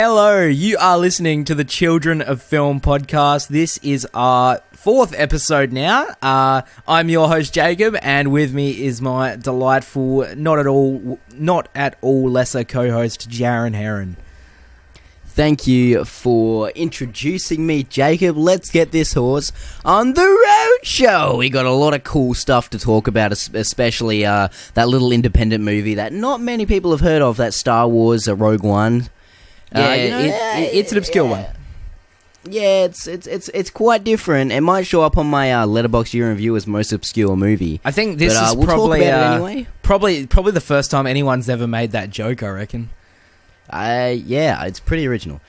Hello, you are listening to the Children of Film podcast. This is our fourth episode now. I'm your host Jacob, and with me is my delightful, not at all lesser co-host Jaren Heron. Thank you for introducing me, Jacob. Let's get this horse on the road show. We got a lot of cool stuff to talk about, especially that little independent movie that not many people have heard of, that Star Wars Rogue One. It's an obscure one. Yeah, it's quite different. It might show up on my Letterboxd year in review as most obscure movie. I think this is we'll probably talk about it anyway. Probably the first time anyone's ever made that joke, I reckon. Yeah, it's pretty original.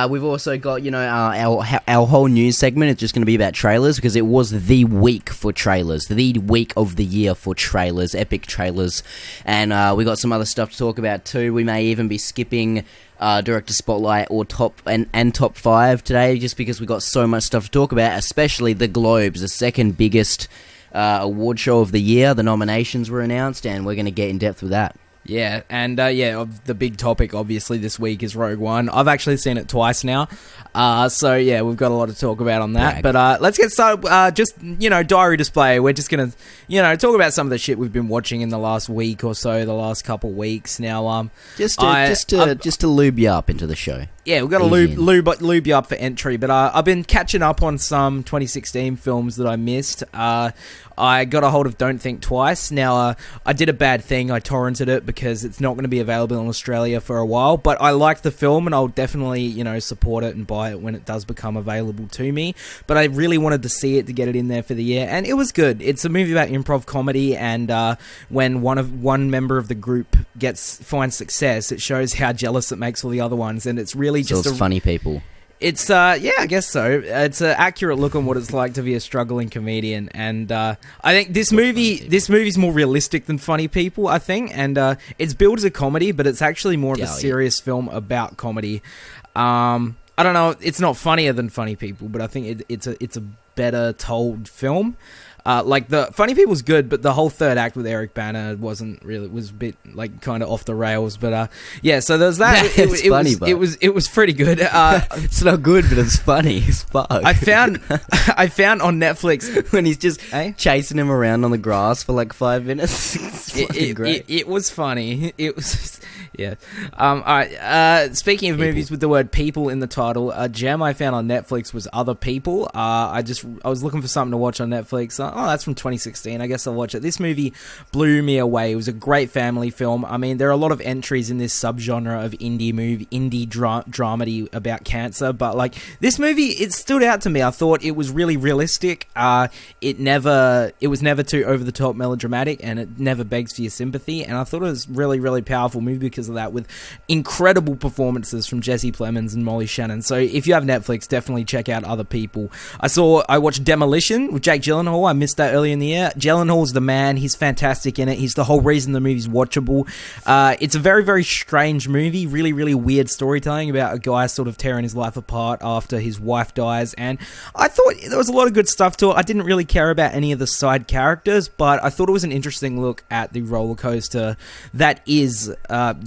We've also got, our whole news segment is just going to be about trailers, because it was the week for trailers, the week of the year for trailers, epic trailers, and we got some other stuff to talk about too. We may even be skipping Director Spotlight or top 5 today, just because we got so much stuff to talk about, especially the Globes, the second biggest award show of the year. The nominations were announced, and we're going to get in depth with that. Yeah, and the big topic obviously this week is Rogue One. I've actually seen it twice now, so yeah, we've got a lot to talk about on that. Brag. But let's get started. Just diary display. We're just gonna talk about some of the shit we've been watching in the last week or so, the last couple weeks. Now, just to lube you up into the show. Yeah, we've got to lube you up for entry, but I've been catching up on some 2016 films that I missed. I got a hold of Don't Think Twice. Now, I did a bad thing. I torrented it because it's not going to be available in Australia for a while, but I like the film, and I'll definitely, support it and buy it when it does become available to me. But I really wanted to see it to get it in there for the year, and it was good. It's a movie about improv comedy, and when one member of the group finds success, it shows how jealous it makes all the other ones, and it's really just funny people. It's I guess so. It's an accurate look on what it's like to be a struggling comedian, and I think this movie's more realistic than Funny People, I think, and it's billed as a comedy, but it's actually more of a serious film about comedy. I don't know, it's not funnier than Funny People, but I think it's a better told film. Like the Funny People's good, but the whole third act with Eric Bana was a bit like kind of off the rails. But so there's that. It was pretty good. It's not good, but it's funny as fuck. I found on Netflix when he's just chasing him around on the grass for like 5 minutes. It's great. It was funny. It was. Yeah. All right. Speaking of movies with the word people in the title, a gem I found on Netflix was Other People. I was looking for something to watch on Netflix. That's from 2016. I guess I'll watch it. This movie blew me away. It was a great family film. I mean, there are a lot of entries in this subgenre of indie dramedy about cancer, but like this movie, it stood out to me. I thought it was really realistic. It was never too over the top melodramatic, and it never begs for your sympathy. And I thought it was really, really powerful movie because of that, with incredible performances from Jesse Plemons and Molly Shannon. So if you have Netflix, definitely check out Other People. I watched Demolition with Jake Gyllenhaal. I missed that early in the year. Gyllenhaal's the man. He's fantastic in it. He's the whole reason the movie's watchable. It's a very, very strange movie. Really, really weird storytelling about a guy sort of tearing his life apart after his wife dies. And I thought there was a lot of good stuff to it. I didn't really care about any of the side characters, but I thought it was an interesting look at the roller coaster that is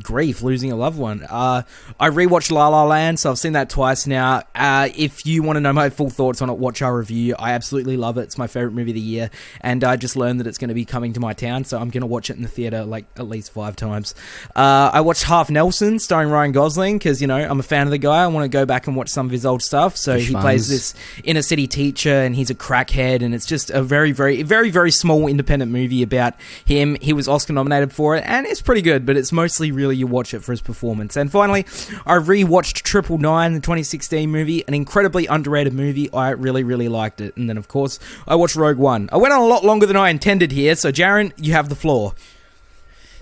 grief, losing a loved one. I rewatched La La Land, so I've seen that twice now. If you want to know my full thoughts on it, watch our review. I absolutely love it. It's my favorite movie of the year, and I just learned that it's going to be coming to my town, so I'm going to watch it in the theater like at least 5 times. I watched Half Nelson starring Ryan Gosling because I'm a fan of the guy. I want to go back and watch some of his old stuff. So he plays this inner city teacher, and he's a crackhead, and it's just a very, very, very, very small independent movie about him. He was Oscar nominated for it, and it's pretty good, but it's mostly really you watch it for his performance. And finally, I rewatched 999, the 2016 movie, an incredibly underrated movie. I really, really liked it. And then, of course, I watched Rogue One. I went on a lot longer than I intended here, so Jaren, you have the floor.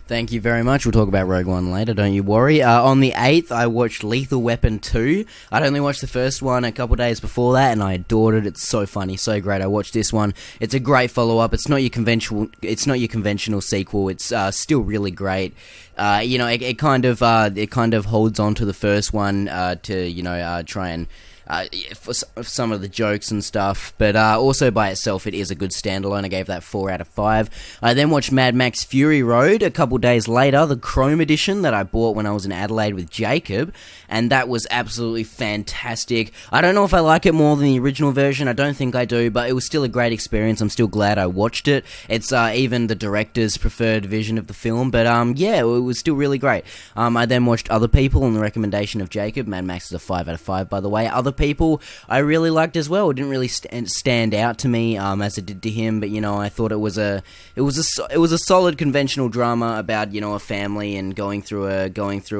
Thank you very much. We'll talk about Rogue One later, don't you worry. On the 8th, I watched Lethal Weapon 2. I'd only watched the first one a couple days before that, and I adored it. It's so funny, so great. I watched this one. It's a great follow-up. It's not your conventional sequel. It's still really great. It kind of holds on to the first one to try and for some of the jokes and stuff, but also by itself, it is a good standalone. I gave that 4 out of 5. I then watched Mad Max Fury Road a couple days later, the Chrome edition that I bought when I was in Adelaide with Jacob, and that was absolutely fantastic. I don't know if I like it more than the original version. I don't think I do, but it was still a great experience. I'm still glad I watched it. It's even the director's preferred vision of the film, but yeah, it was still really great. I then watched Other People on the recommendation of Jacob. Mad Max is a 5 out of 5, by the way. Other People I really liked as well. It didn't really stand out to me as it did to him, but I thought it was a solid conventional drama about a family and going through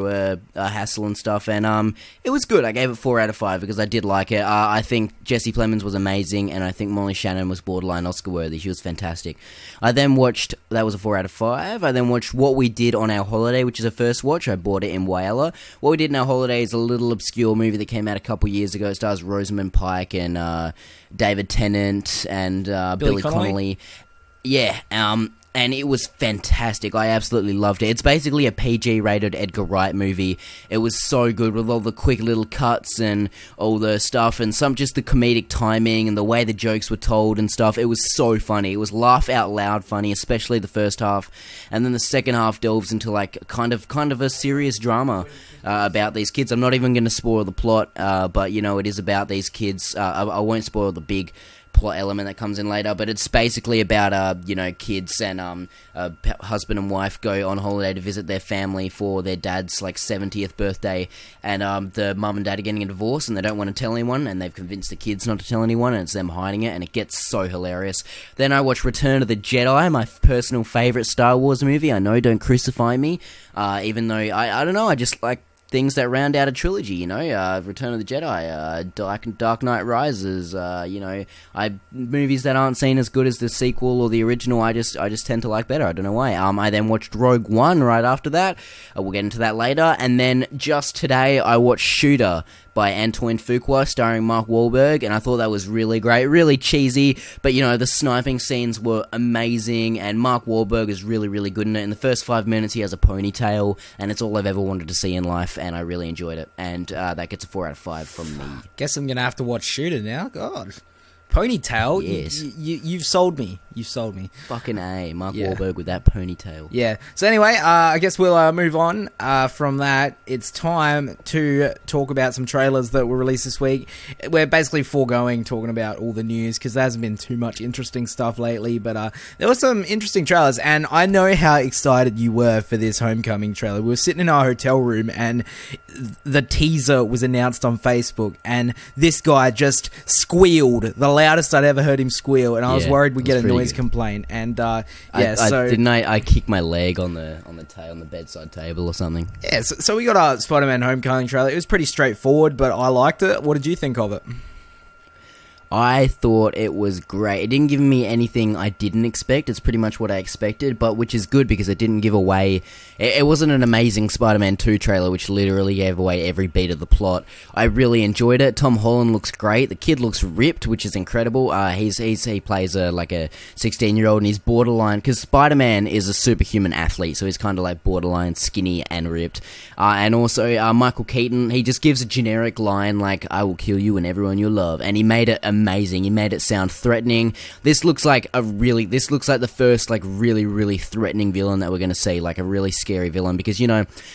a hassle and stuff, and it was good. I gave it 4 out of 5 because I did like it. I think Jesse Plemons was amazing, and I think Molly Shannon was borderline Oscar worthy. She was fantastic. I then watched, that was a 4 out of 5. I then watched What We Did on Our Holiday, which is a first watch. I bought it in Whaler. What We Did on Our Holiday is a little obscure movie that came out a couple years ago. It stars Rosamund Pike and David Tennant and Billy Connolly. Yeah, and it was fantastic. I absolutely loved it. It's basically a PG-rated Edgar Wright movie. It was so good with all the quick little cuts and all the stuff and just the comedic timing and the way the jokes were told and stuff. It was so funny. It was laugh out loud funny, especially the first half. And then the second half delves into like kind of a serious drama about these kids. I'm not even going to spoil the plot, but it is about these kids. I won't spoil the big plot element that comes in later, but it's basically about kids and husband and wife go on holiday to visit their family for their dad's 70th birthday, and the mum and dad are getting a divorce and they don't want to tell anyone, and they've convinced the kids not to tell anyone, and it's them hiding it, and it gets so hilarious. Then I watched Return of the Jedi, my personal favourite Star Wars movie. I know, don't crucify me, even though I don't know, I just like things that round out a trilogy, Return of the Jedi, Dark Knight Rises, movies that aren't seen as good as the sequel or the original, I just tend to like better. I don't know why. I then watched Rogue One right after that. We'll get into that later. And then just today, I watched Shooter by Antoine Fuqua, starring Mark Wahlberg, and I thought that was really great, really cheesy, but the sniping scenes were amazing, and Mark Wahlberg is really, really good in it. In the first 5 minutes, he has a ponytail, and it's all I've ever wanted to see in life, and I really enjoyed it, and that gets a 4 out of 5 from me. Guess I'm gonna have to watch Shooter now. God. Ponytail? Yes. You've sold me. You've sold me. Fucking A. Mark Wahlberg with that ponytail. Yeah. So anyway, I guess we'll move on from that. It's time to talk about some trailers that were released this week. We're basically foregoing talking about all the news because there hasn't been too much interesting stuff lately, but there were some interesting trailers, and I know how excited you were for this Homecoming trailer. We were sitting in our hotel room, and the teaser was announced on Facebook, and this guy just squealed, the loudest I'd ever heard him squeal, and I was worried we'd get a noise complaint. And I kicked my leg on the bedside table or something. Yeah, so we got our Spider-Man Homecoming trailer. It was pretty straightforward, but I liked it. What did you think of it? I thought it was great. It didn't give me anything I didn't expect. It's pretty much what I expected, but which is good because it didn't give away... It wasn't an amazing Spider-Man 2 trailer, which literally gave away every beat of the plot. I really enjoyed it. Tom Holland looks great. The kid looks ripped, which is incredible. He plays a 16-year-old, and he's borderline... Because Spider-Man is a superhuman athlete, so he's kind of like borderline skinny and ripped. And also, Michael Keaton, he just gives a generic line like, "I will kill you and everyone you love," and he made it amazing. He made it sound threatening. This looks like the first really, really threatening villain that we're going to see, like a really scary villain, because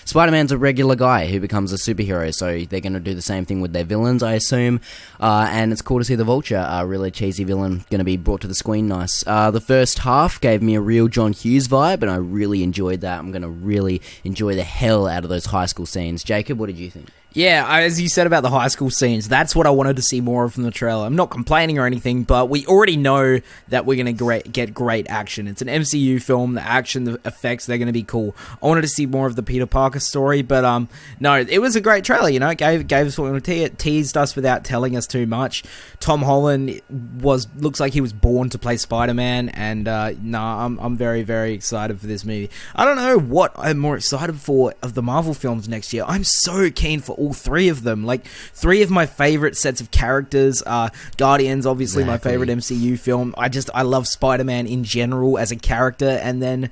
Spider-Man's a regular guy who becomes a superhero, so they're going to do the same thing with their villains, I assume. And it's cool to see the Vulture, a really cheesy villain, going to be brought to the screen nice. The first half gave me a real John Hughes vibe, and I really enjoyed that. I'm going to really enjoy the hell out of those high school scenes. Jacob, what did you think? Yeah, as you said about the high school scenes, that's what I wanted to see more of from the trailer. I'm not complaining or anything, but we already know that we're going to get great action. It's an MCU film. The action, the effects, they're going to be cool. I wanted to see more of the Peter Parker story, but no, it was a great trailer. It gave us what we wanted. It teased us without telling us too much. Tom Holland looks like he was born to play Spider-Man, and I'm very, very excited for this movie. I don't know what I'm more excited for of the Marvel films next year. I'm so keen for all three of them. Like, three of my favorite sets of characters are Guardians, obviously my favorite MCU film. I love Spider-Man in general as a character, and then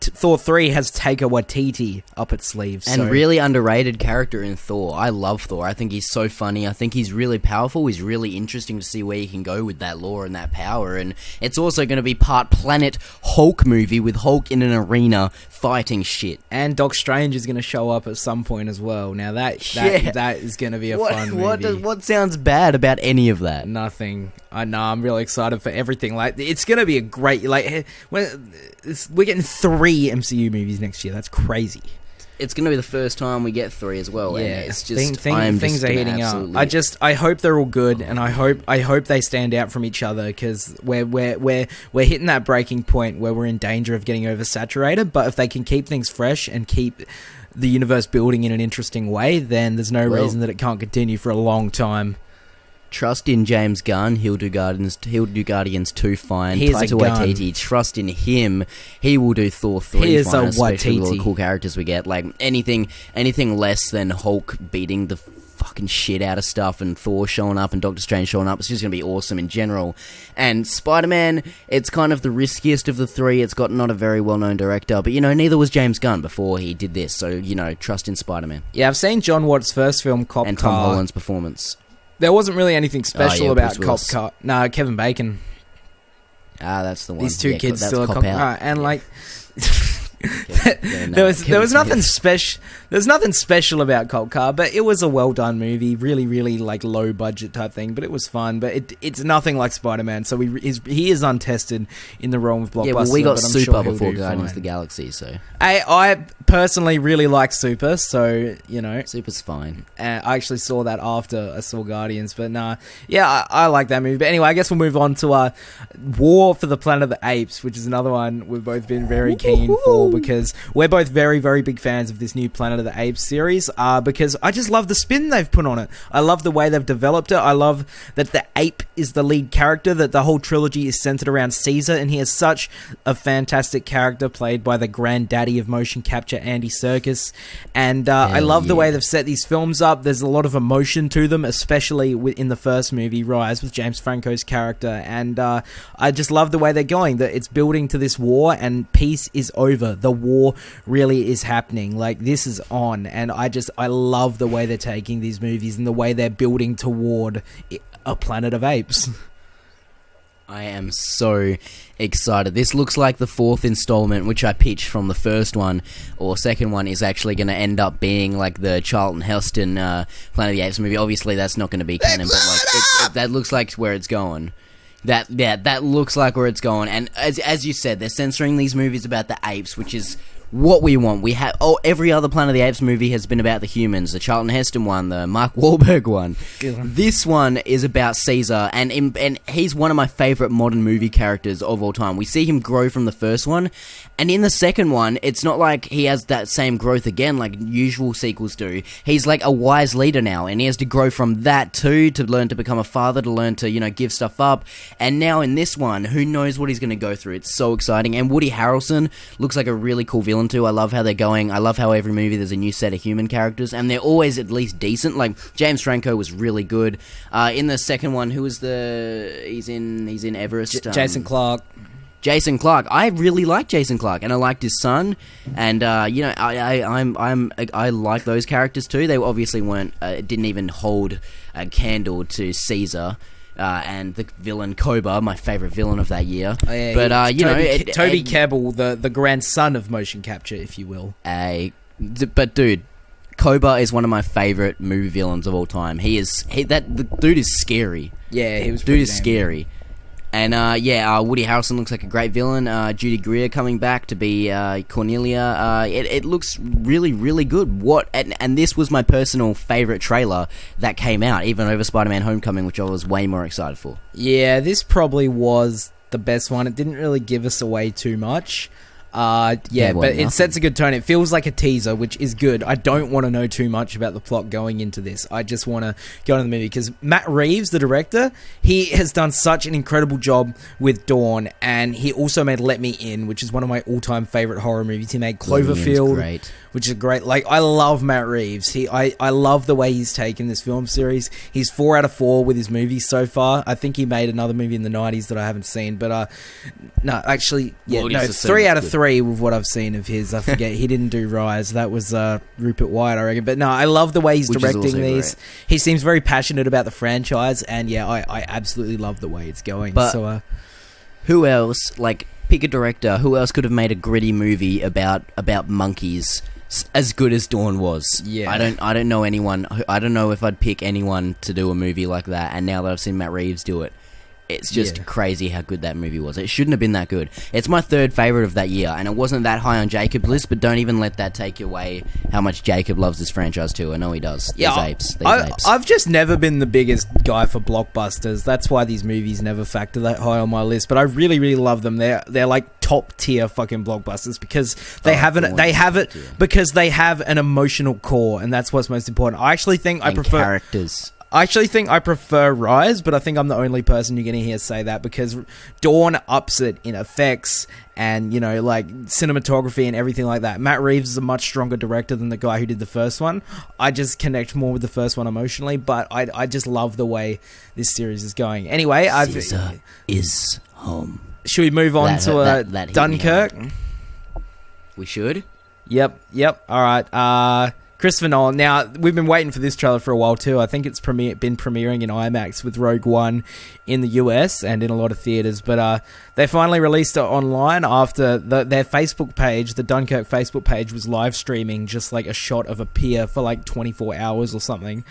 Thor 3 has Taika Waititi up its sleeves. And really underrated character in Thor. I love Thor. I think he's so funny. I think he's really powerful. He's really interesting to see where he can go with that lore and that power. And it's also going to be part Planet Hulk movie with Hulk in an arena fighting shit. And Doc Strange is going to show up at some point as well. Now that is going to be a fun movie. What sounds bad about any of that? Nothing. I know. I'm really excited for everything. Like, it's going to be a great. Like, we're getting 3 MCU movies next year. That's crazy. It's going to be the first time we get 3 as well. Yeah, and it's just things are heating up. I hope they're all good, and I hope they stand out from each other, because we're hitting that breaking point where we're in danger of getting oversaturated. But if they can keep things fresh and keep the universe building in an interesting way, then there's no reason that it can't continue for a long time. Trust in James Gunn. He'll do Guardians 2 fine. Taika Waititi, trust in him. He will do Thor 3 fine, especially with all the cool characters we get. Like, anything less than Hulk beating the fucking shit out of stuff and Thor showing up and Doctor Strange showing up, it's just going to be awesome in general. And Spider-Man, it's kind of the riskiest of the 3. It's got not a very well-known director, but, neither was James Gunn before he did this. So, trust in Spider-Man. Yeah, I've seen John Watt's first film, Cop Car. And Tom Holland's performance. There wasn't really anything special about Cop Car. No, Kevin Bacon. That's the one. These two kids still a Cop Cop Out. Car, and like. There was nothing special. There's nothing special about Cop Car, but it was a well done movie. Really, really like low budget type thing, but it was fun. But it's nothing like Spider-Man. So he is untested in the realm of blockbuster. Yeah, well, we got Super before Guardians of the Galaxy, so I personally really like Super. So Super's fine. I actually saw that after I saw Guardians, but I like that movie. But anyway, I guess we'll move on to War for the Planet of the Apes, which is another one we've both been very keen for, because we're both very, very big fans of this new Planet of the Apes series, because I just love the spin they've put on it. I love the way they've developed it. I love that the ape is the lead character, that the whole trilogy is centered around Caesar, and he is such a fantastic character played by the granddaddy of motion capture, Andy Serkis. And I love the way they've set these films up. There's a lot of emotion to them, especially in the first movie, Rise, with James Franco's character. And I just love the way they're going, that it's building to this war, and peace is over. The war really is happening. Like, this is on, and I love the way they're taking these movies and the way they're building toward a Planet of Apes. I am so excited. This looks like the 4th installment, which I pitched from the first one, or second one, is actually going to end up being like the Charlton Heston Planet of the Apes movie. Obviously, that's not going to be canon, but like that looks like where it's going. That looks like where it's going. And as you said, they're censoring these movies about the apes, which is what we want. We have every other Planet of the Apes movie has been about the humans. The Charlton Heston one, the Mark Wahlberg one. This one is about Caesar, and he's one of my favorite modern movie characters of all time. We see him grow from the first one, and in the second one, it's not like he has that same growth again like usual sequels do. He's like a wise leader now, and he has to grow from that too, to learn to become a father, to learn to, give stuff up. And now in this one, who knows what he's going to go through. It's so exciting. And Woody Harrelson looks like a really cool villain too. I love how they're going. I love how every movie there's a new set of human characters, and they're always at least decent. Like, James Franco was really good. In the second one, who was he's in Everest. Jason Clarke. Jason Clarke. I really like Jason Clarke, and I liked his son. And I like those characters too. They obviously didn't even hold a candle to Caesar. And the villain Koba, my favorite villain of that year. Oh, yeah, but Toby Kebbell, the grandson of motion capture, if you will. But dude, Koba is one of my favorite movie villains of all time. The dude is scary. Yeah, he was. Dude is scary. And Woody Harrelson looks like a great villain. Judy Greer coming back to be Cornelia. It looks really, really good. And this was my personal favorite trailer that came out, even over Spider-Man: Homecoming, which I was way more excited for. Yeah, this probably was the best one. It didn't really give us away too much. But it sets a good tone. It feels like a teaser, which is good. I don't want to know too much about the plot going into this. I just want to go into the movie, because Matt Reeves, the director, he has done such an incredible job with Dawn, and he also made Let Me In, which is one of my all-time favorite horror movies. He made Cloverfield, which is great. Like, I love Matt Reeves. I love the way he's taken this film series. He's 4 out of 4 with his movies so far. I think he made another movie in the 90s that I haven't seen, but no, actually, yeah, Well, no, 3 out of 3 with what I've seen of his. I forget, he didn't do Rise. That was Rupert Wyatt, I reckon. But no, I love the way he's directing these. Great. He seems very passionate about the franchise, and yeah, I absolutely love the way it's going. But so, who else, like, pick a director, who else could have made a gritty movie about monkeys as good as Dawn was? Yeah. I don't know anyone. I don't know if I'd pick anyone to do a movie like that, and now that I've seen Matt Reeves do it, it's just crazy how good that movie was. It shouldn't have been that good. It's my third favourite of that year, and it wasn't that high on Jacob's list, but don't even let that take away how much Jacob loves this franchise too. I know he does. Yeah, These apes. I've just never been the biggest guy for blockbusters. That's why these movies never factor that high on my list, but I really, really love them. They're like top tier fucking blockbusters because they have an emotional core, and that's what's most important. I actually think I prefer characters. I actually think I prefer Rise, but I think I'm the only person you're going to hear say that because Dawn ups it in effects and, you know, like cinematography and everything like that. Matt Reeves is a much stronger director than the guy who did the first one. I just connect more with the first one emotionally, but I just love the way this series is going. Anyway, Caesar is home. Should we move on to Dunkirk? We should. Yep. All right. Christopher Nolan. Now, we've been waiting for this trailer for a while too. I think it's been premiering in IMAX with Rogue One in the US and in a lot of theaters. But they finally released it online after their Facebook page, the Dunkirk Facebook page, was live streaming just like a shot of a pier for like 24 hours or something.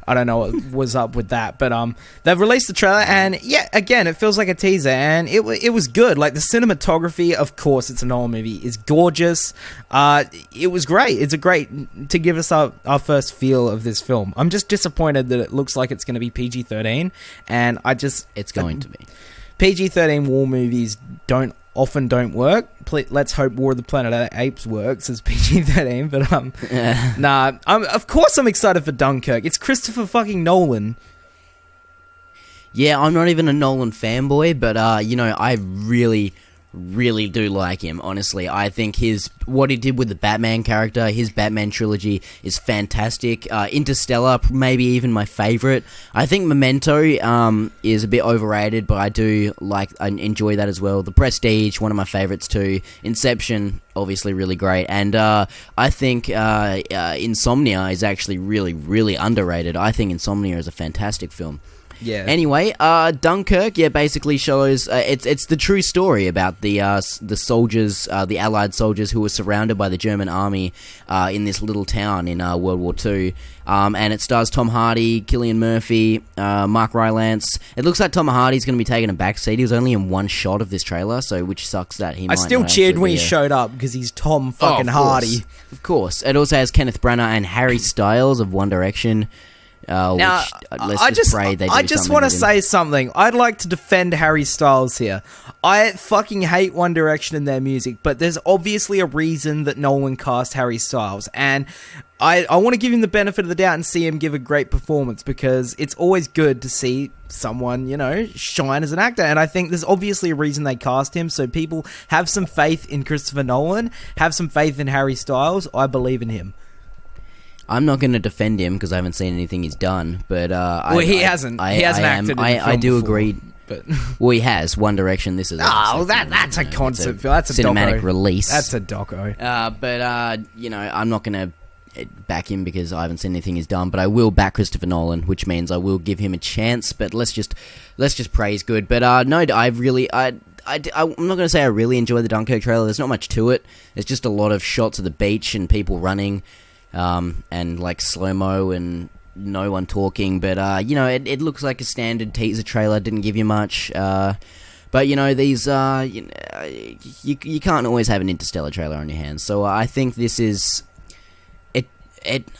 I don't know what was up with that, but they've released the trailer, and yeah, again, it feels like a teaser, and it was good. Like, the cinematography, of course, it's a Nolan movie, is gorgeous. It was great. It's a great to give us our first feel of this film. I'm just disappointed that it looks like it's going to be PG-13, and it's going to be. PG-13 war movies often don't work. Let's hope War of the Planet of the Apes works as PG-13, but of course I'm excited for Dunkirk. It's Christopher fucking Nolan. Yeah, I'm not even a Nolan fanboy, but you know, I really do like him, honestly. I think what he did with the Batman character, his Batman trilogy is fantastic. Interstellar, maybe even my favourite. I think Memento is a bit overrated, but I enjoy that as well. The Prestige, one of my favourites too. Inception, obviously really great. And I think Insomnia is actually really, really underrated. I think Insomnia is a fantastic film. Yeah. Anyway, Dunkirk, basically shows it's the true story about the soldiers, the Allied soldiers who were surrounded by the German army in this little town in World War II. And it stars Tom Hardy, Cillian Murphy, Mark Rylance. It looks like Tom Hardy's going to be taking a backseat. He was only in one shot of this trailer, so which sucks that he. I still cheered when he showed up because he's Tom fucking Hardy. Of course. It also has Kenneth Branagh and Harry Styles of One Direction. Now, I just want to say something. I'd like to defend Harry Styles here. I fucking hate One Direction and their music, but there's obviously a reason that Nolan cast Harry Styles, and I want to give him the benefit of the doubt and see him give a great performance, because it's always good to see someone, you know, shine as an actor, and I think there's obviously a reason they cast him, so people have some faith in Christopher Nolan, have some faith in Harry Styles. I believe in him. I'm not going to defend him because I haven't seen anything he's done, but he hasn't acted in a film I do before, agree. But well, he has. One Direction. This is that's a concept film. That's a cinematic release. That's a doco. But you know, I'm not going to back him because I haven't seen anything he's done. But I will back Christopher Nolan, which means I will give him a chance. But let's just pray he's good. But no, I'm not going to say I really enjoyed the Dunkirk trailer. There's not much to it. There's just a lot of shots of the beach and people running. And like slow-mo and no one talking, but you know, it looks like a standard teaser trailer. Didn't give you much, but you know, these you can't always have an Interstellar trailer on your hands. So I think this is it.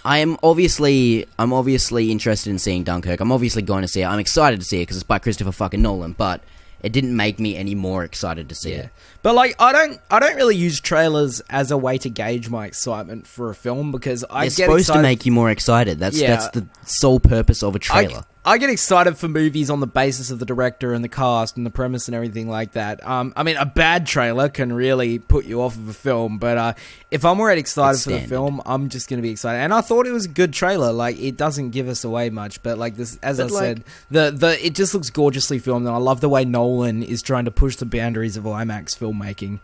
I'm obviously interested in seeing Dunkirk. I'm obviously going to see it. I'm excited to see it because it's by Christopher fucking Nolan, but it didn't make me any more excited to see it. But like, I don't really use trailers as a way to gauge my excitement for a film, because They're supposed to make you more excited. That's the sole purpose of a trailer. I get excited for movies on the basis of the director and the cast and the premise and everything like that. I mean, a bad trailer can really put you off of a film, but if I'm already excited for the film, I'm just going to be excited. And I thought it was a good trailer. Like, it doesn't give us away much, but like this, as I said, it just looks gorgeously filmed, and I love the way Nolan is trying to push the boundaries of IMAX filmmaking.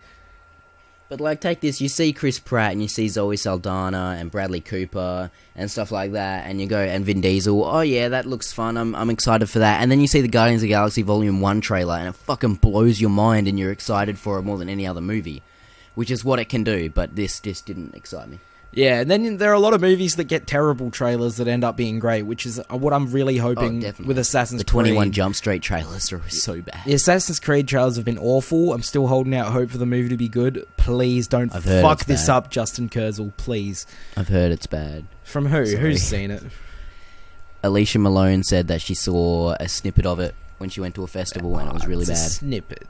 But, like, take this, you see Chris Pratt and you see Zoe Saldana and Bradley Cooper and stuff like that, and you go, and Vin Diesel, oh yeah, that looks fun, I'm excited for that. And then you see the Guardians of the Galaxy Volume 1 trailer, and it fucking blows your mind, and you're excited for it more than any other movie. Which is what it can do, but this just didn't excite me. Yeah, and then there are a lot of movies that get terrible trailers that end up being great, which is what I'm really hoping with Assassin's Creed. The 21 Jump Street trailers are so bad. The Assassin's Creed trailers have been awful. I'm still holding out hope for the movie to be good. Please don't fuck this up, Justin Kurzel, please. I've heard it's bad. From who? Sorry. Who's seen it? Alicia Malone said that she saw a snippet of it when she went to a festival and it was really bad. A snippet.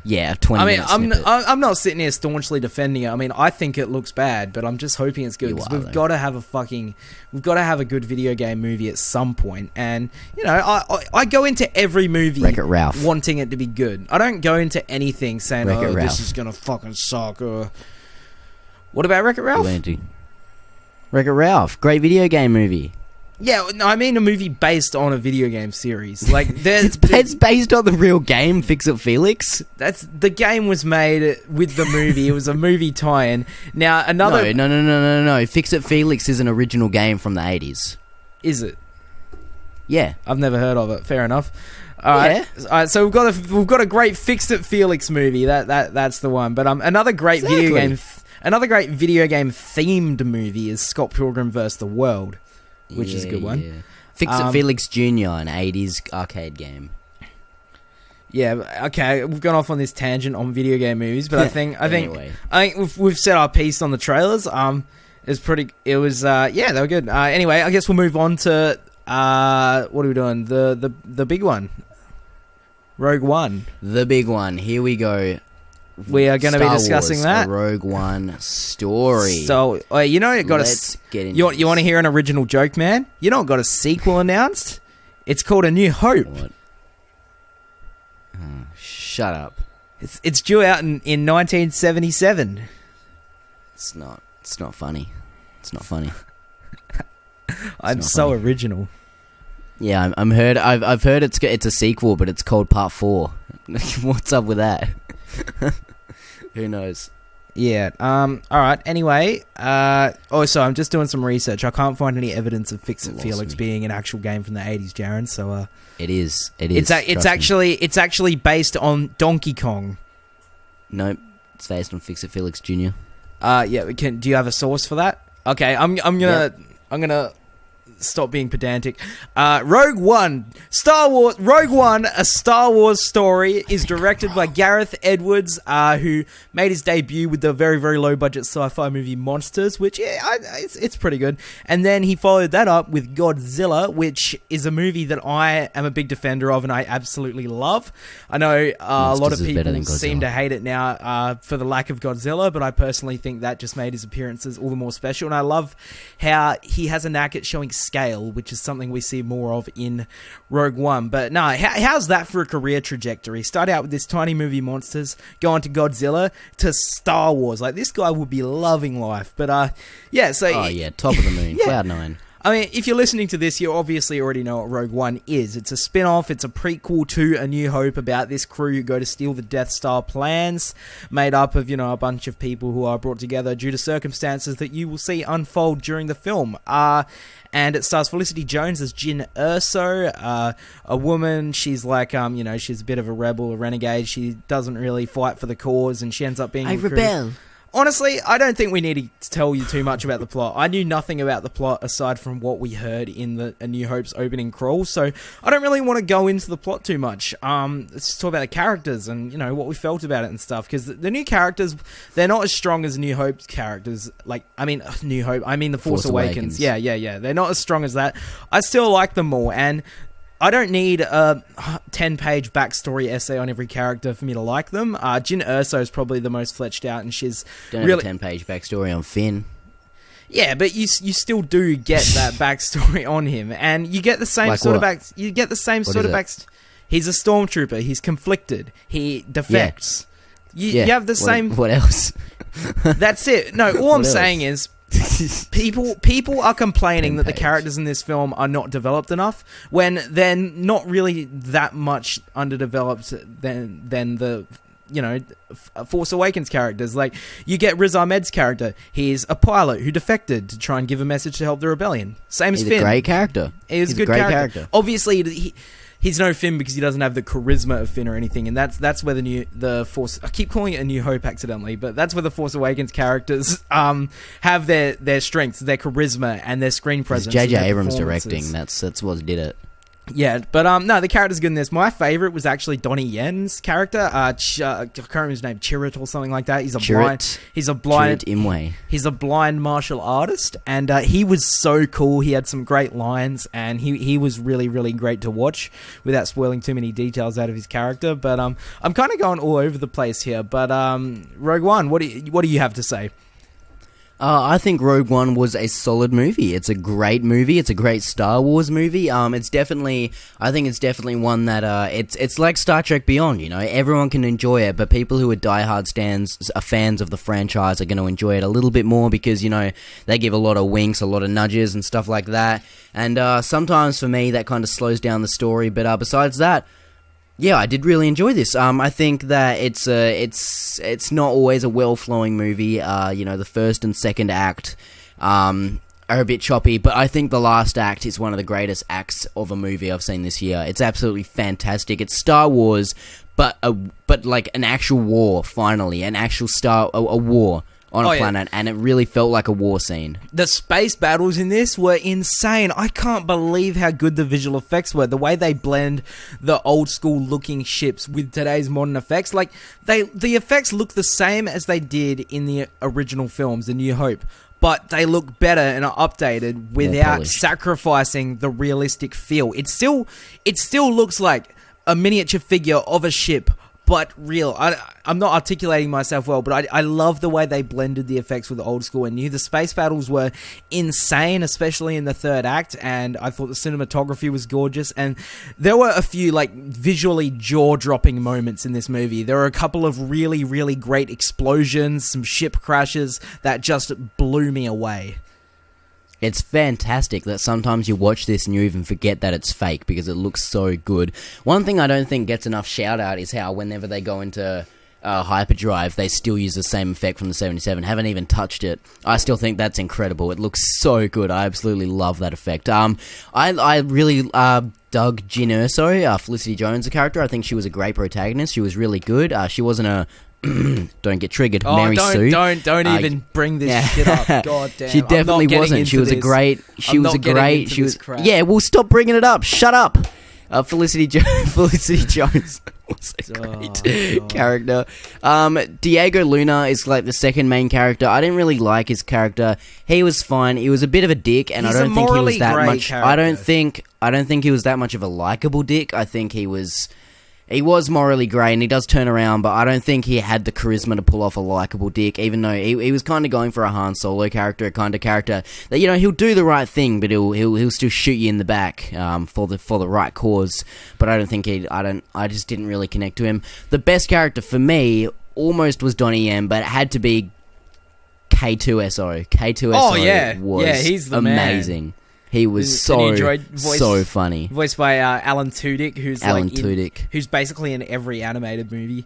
Yeah, 20 minutes snippet. I'm not sitting here staunchly defending it. I mean, I think it looks bad, but I'm just hoping it's good, because we've got to have a good video game movie at some point. And, you know, I go into every movie Wreck-It Ralph. wanting it to be good. I don't go into anything saying, this is going to fucking suck. What about Wreck-It Ralph? Wreck-It Ralph, great video game movie. Yeah, no, I mean a movie based on a video game series. Like, it's based on the real game, Fix It Felix. The game was made with the movie. It was a movie tie-in. Now, another... No. Fix It Felix is an original game from the 80s. Is it? Yeah. I've never heard of it. Fair enough. All right, so we've got a great Fix It Felix movie. That's the one. But another great video game themed movie is Scott Pilgrim vs. the World, which is a good one. Yeah. Fix It Felix Jr., an 80s arcade game. Yeah, okay, we've gone off on this tangent on video game movies, but I think we've set our piece on the trailers. They were good. Anyway, I guess we'll move on to what are we doing? The big one. Rogue One. The big one. Here we go. We are going to be discussing that. Rogue One story. So, you know, let's get into you want to hear an original joke, man? You know, it got a sequel announced. It's called A New Hope. What? Shut up. It's due out in 1977. It's not funny. It's not funny. I'm so original. Yeah, I've heard it's a sequel, but it's called Part 4. What's up with that? Who knows? Yeah. All right. Anyway. So I'm just doing some research. I can't find any evidence of Fix It Felix being an actual game from the 80s, Jaren. So it is. It's actually based on Donkey Kong. Nope. It's based on Fix It Felix Jr. Yeah. Do you have a source for that? Okay. I'm gonna stop being pedantic. Rogue One, a Star Wars story, is directed by Gareth Edwards, who made his debut with the very, very low-budget sci-fi movie Monsters, which, it's pretty good. And then he followed that up with Godzilla, which is a movie that I am a big defender of and I absolutely love. I know a lot of people seem to hate it now for the lack of Godzilla, but I personally think that just made his appearances all the more special. And I love how he has a knack at showing scale, which is something we see more of in Rogue One. But no, how's that for a career trajectory? Start out with this tiny movie Monsters, go on to Godzilla, to Star Wars. Like, this guy would be loving life. But top of the moon, Cloud 9. I mean, if you're listening to this, you obviously already know what Rogue One is. It's a spin-off, it's a prequel to A New Hope about this crew who go to steal the Death Star plans, made up of, a bunch of people who are brought together due to circumstances that you will see unfold during the film. And it stars Felicity Jones as Jyn Erso, a woman. She's like, she's a bit of a rebel, a renegade. She doesn't really fight for the cause, and she ends up being... I rebel. Honestly, I don't think we need to tell you too much about the plot. I knew nothing about the plot aside from what we heard in the A New Hope's opening crawl, so I don't really want to go into the plot too much. Let's just talk about the characters and, what we felt about it and stuff, because the new characters, they're not as strong as New Hope's characters. The Force Awakens. Yeah. They're not as strong as that. I still like them more, and I don't need a 10-page backstory essay on every character for me to like them. Jyn Erso is probably the most fleshed out, and she's don't really... have a 10-page backstory on Finn. Yeah, but you still do get that backstory on him, and you get the same Like sort what? of back. You get the same What sort is of it? back. He's a stormtrooper. He's conflicted. He defects. Yeah. You have the same. What else? That's it. No, all I'm What saying is, people are complaining that the characters in this film are not developed enough when they're not really that much underdeveloped than the Force Awakens characters. Like, you get Riz Ahmed's character. He's a pilot who defected to try and give a message to help the rebellion. Same as He's Finn. a great character. He's a good great character. Obviously, he's no Finn because he doesn't have the charisma of Finn or anything, and that's where the Force. I keep calling it A New Hope accidentally, but that's where the Force Awakens characters have their strengths, their charisma, and their screen presence. J.J. Abrams directing. That's what did it. Yeah, but no, the character's good in this. My favorite was actually Donnie Yen's character. I can't remember his name, Chirrut or something like that. He's a blind martial artist, and he was so cool. He had some great lines, and he was really, really great to watch without spoiling too many details out of his character. But I'm kind of going all over the place here. But Rogue One, what do you have to say? I think Rogue One was a solid movie. It's a great movie. It's a great Star Wars movie. I think it's definitely one that it's like Star Trek Beyond. Everyone can enjoy it, but people who are diehard fans of the franchise are going to enjoy it a little bit more because they give a lot of winks, a lot of nudges, and stuff like that. And sometimes for me that kind of slows down the story. But besides that, yeah, I did really enjoy this. I think that it's not always a well-flowing movie. The first and second act are a bit choppy, but I think the last act is one of the greatest acts of a movie I've seen this year. It's absolutely fantastic. It's Star Wars, but like an actual war. Finally, an actual a war on a planet, and it really felt like a war scene. The space battles in this were insane. I can't believe how good the visual effects were. The way they blend the old school looking ships with today's modern effects. Like, the effects look the same as they did in the original films, The New Hope, but they look better and are updated without sacrificing the realistic feel. It still looks like a miniature figure of a ship, but real. I'm not articulating myself well, but I love the way they blended the effects with the old school and new. The space battles were insane, especially in the third act, and I thought the cinematography was gorgeous, and there were a few visually jaw-dropping moments in this movie. There were a couple of really, really great explosions, some ship crashes that just blew me away. It's fantastic that sometimes you watch this and you even forget that it's fake because it looks so good. One thing I don't think gets enough shout out is how whenever they go into hyperdrive, they still use the same effect from the 77. Haven't even touched it. I still think that's incredible. It looks so good. I absolutely love that effect. I really dug Jyn Erso, Felicity Jones, the character. I think she was a great protagonist. She was really good. She wasn't a don't get triggered. Mary Sue. Don't even bring this shit up. God damn. She definitely wasn't. She was a great. Yeah, well, stop bringing it up. Shut up. Felicity Jones was a great character. Diego Luna is like the second main character. I didn't really like his character. He was fine. He was a bit of a dick, and I don't think he was that much. Character. I don't think he was that much of a likable dick. I think he was morally grey, and he does turn around, but I don't think he had the charisma to pull off a likeable dick, even though he was kind of going for a Han Solo character, kind of character that, he'll do the right thing, but he'll still shoot you in the back for the right cause. But I don't think I just didn't really connect to him. The best character for me almost was Donnie Yen, but it had to be K2SO. K2SO was he's the amazing. Man. He was so funny. Voiced by Alan Tudyk, who's basically in every animated movie.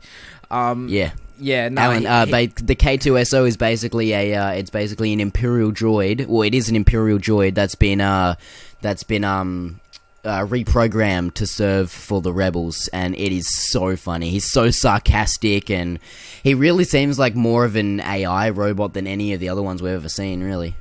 The K2SO is basically an Imperial droid. Well, it is an Imperial droid that's been reprogrammed to serve for the rebels, and it is so funny. He's so sarcastic, and he really seems like more of an AI robot than any of the other ones we've ever seen, really.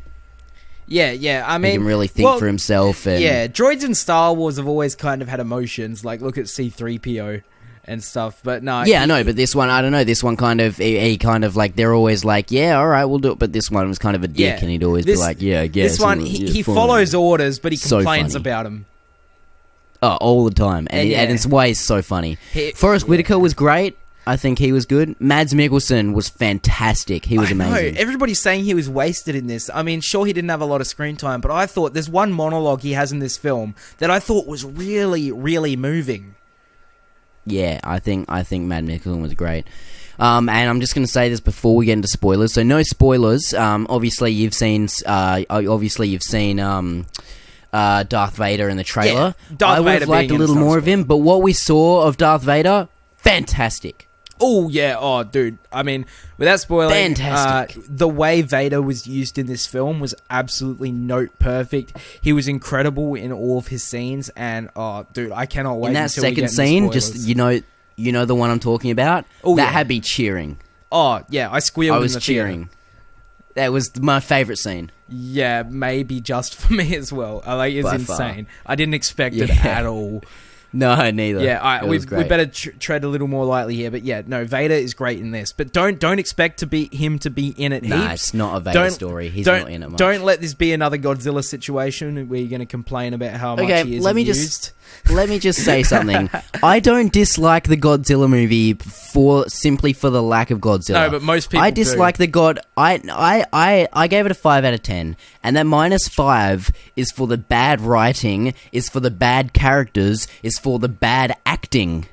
Yeah. I mean, he can really think for himself. And yeah, droids in Star Wars have always kind of had emotions. Like, look at C-3PO and stuff. But no. Yeah, I know. But this one, I don't know. This one kind of, he kind of like, they're always like, yeah, all right, we'll do it. But this one was kind of a dick, and he'd always be like, yeah, I guess. This one, he follows orders, but he complains about them. Oh, all the time. And it's why he's so funny. Forrest Whitaker was great. I think he was good. Mads Mikkelsen was fantastic. He was amazing. No, everybody's saying he was wasted in this. I mean, sure, he didn't have a lot of screen time, but I thought there's one monologue he has in this film that I thought was really, really moving. Yeah, I think Mads Mikkelsen was great. And I'm just going to say this before we get into spoilers. So no spoilers. Obviously you've seen Darth Vader in the trailer. Yeah, I would have liked a little more of him, but what we saw of Darth Vader, fantastic. Oh, yeah. Oh, dude. I mean, without spoiling, fantastic. The way Vader was used in this film was absolutely note perfect. He was incredible in all of his scenes, and, oh, dude, I cannot wait in that until we second get scene, into just, you know the one I'm talking about? Oh, that yeah. had me cheering. Oh, yeah, I squealed I was in the cheering. theater. That was my favourite scene. Yeah, maybe just for me as well. Like, it's By insane. far. I didn't expect it Yeah. at all. No, neither. Yeah, It we was great. better tread a little more lightly here. But yeah, no, Vader is great in this. But don't expect him to be in it Nah, heaps. it's not a Vader story. He's not in it much. Don't let this be another Godzilla situation where you're going to complain about how much he is used. Let me just say something. I don't dislike the Godzilla movie simply for the lack of Godzilla. No, but most people I dislike do. the God. I gave it a 5 out of 10, and that -5 is for the bad writing, is for the bad characters, is for the bad acting.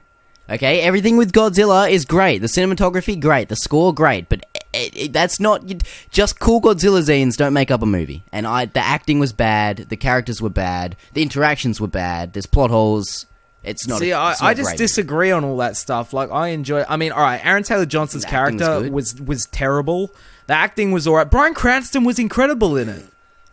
Okay, everything with Godzilla is great. The cinematography, great. The score, great. But that's not just cool Godzilla scenes. Don't make up a movie. And the acting was bad. The characters were bad. The interactions were bad. There's plot holes. It's not. See, I just disagree on all that stuff. Like, I enjoy. I mean, all right, Aaron Taylor Johnson's character was terrible. The acting was all right. Bryan Cranston was incredible in it.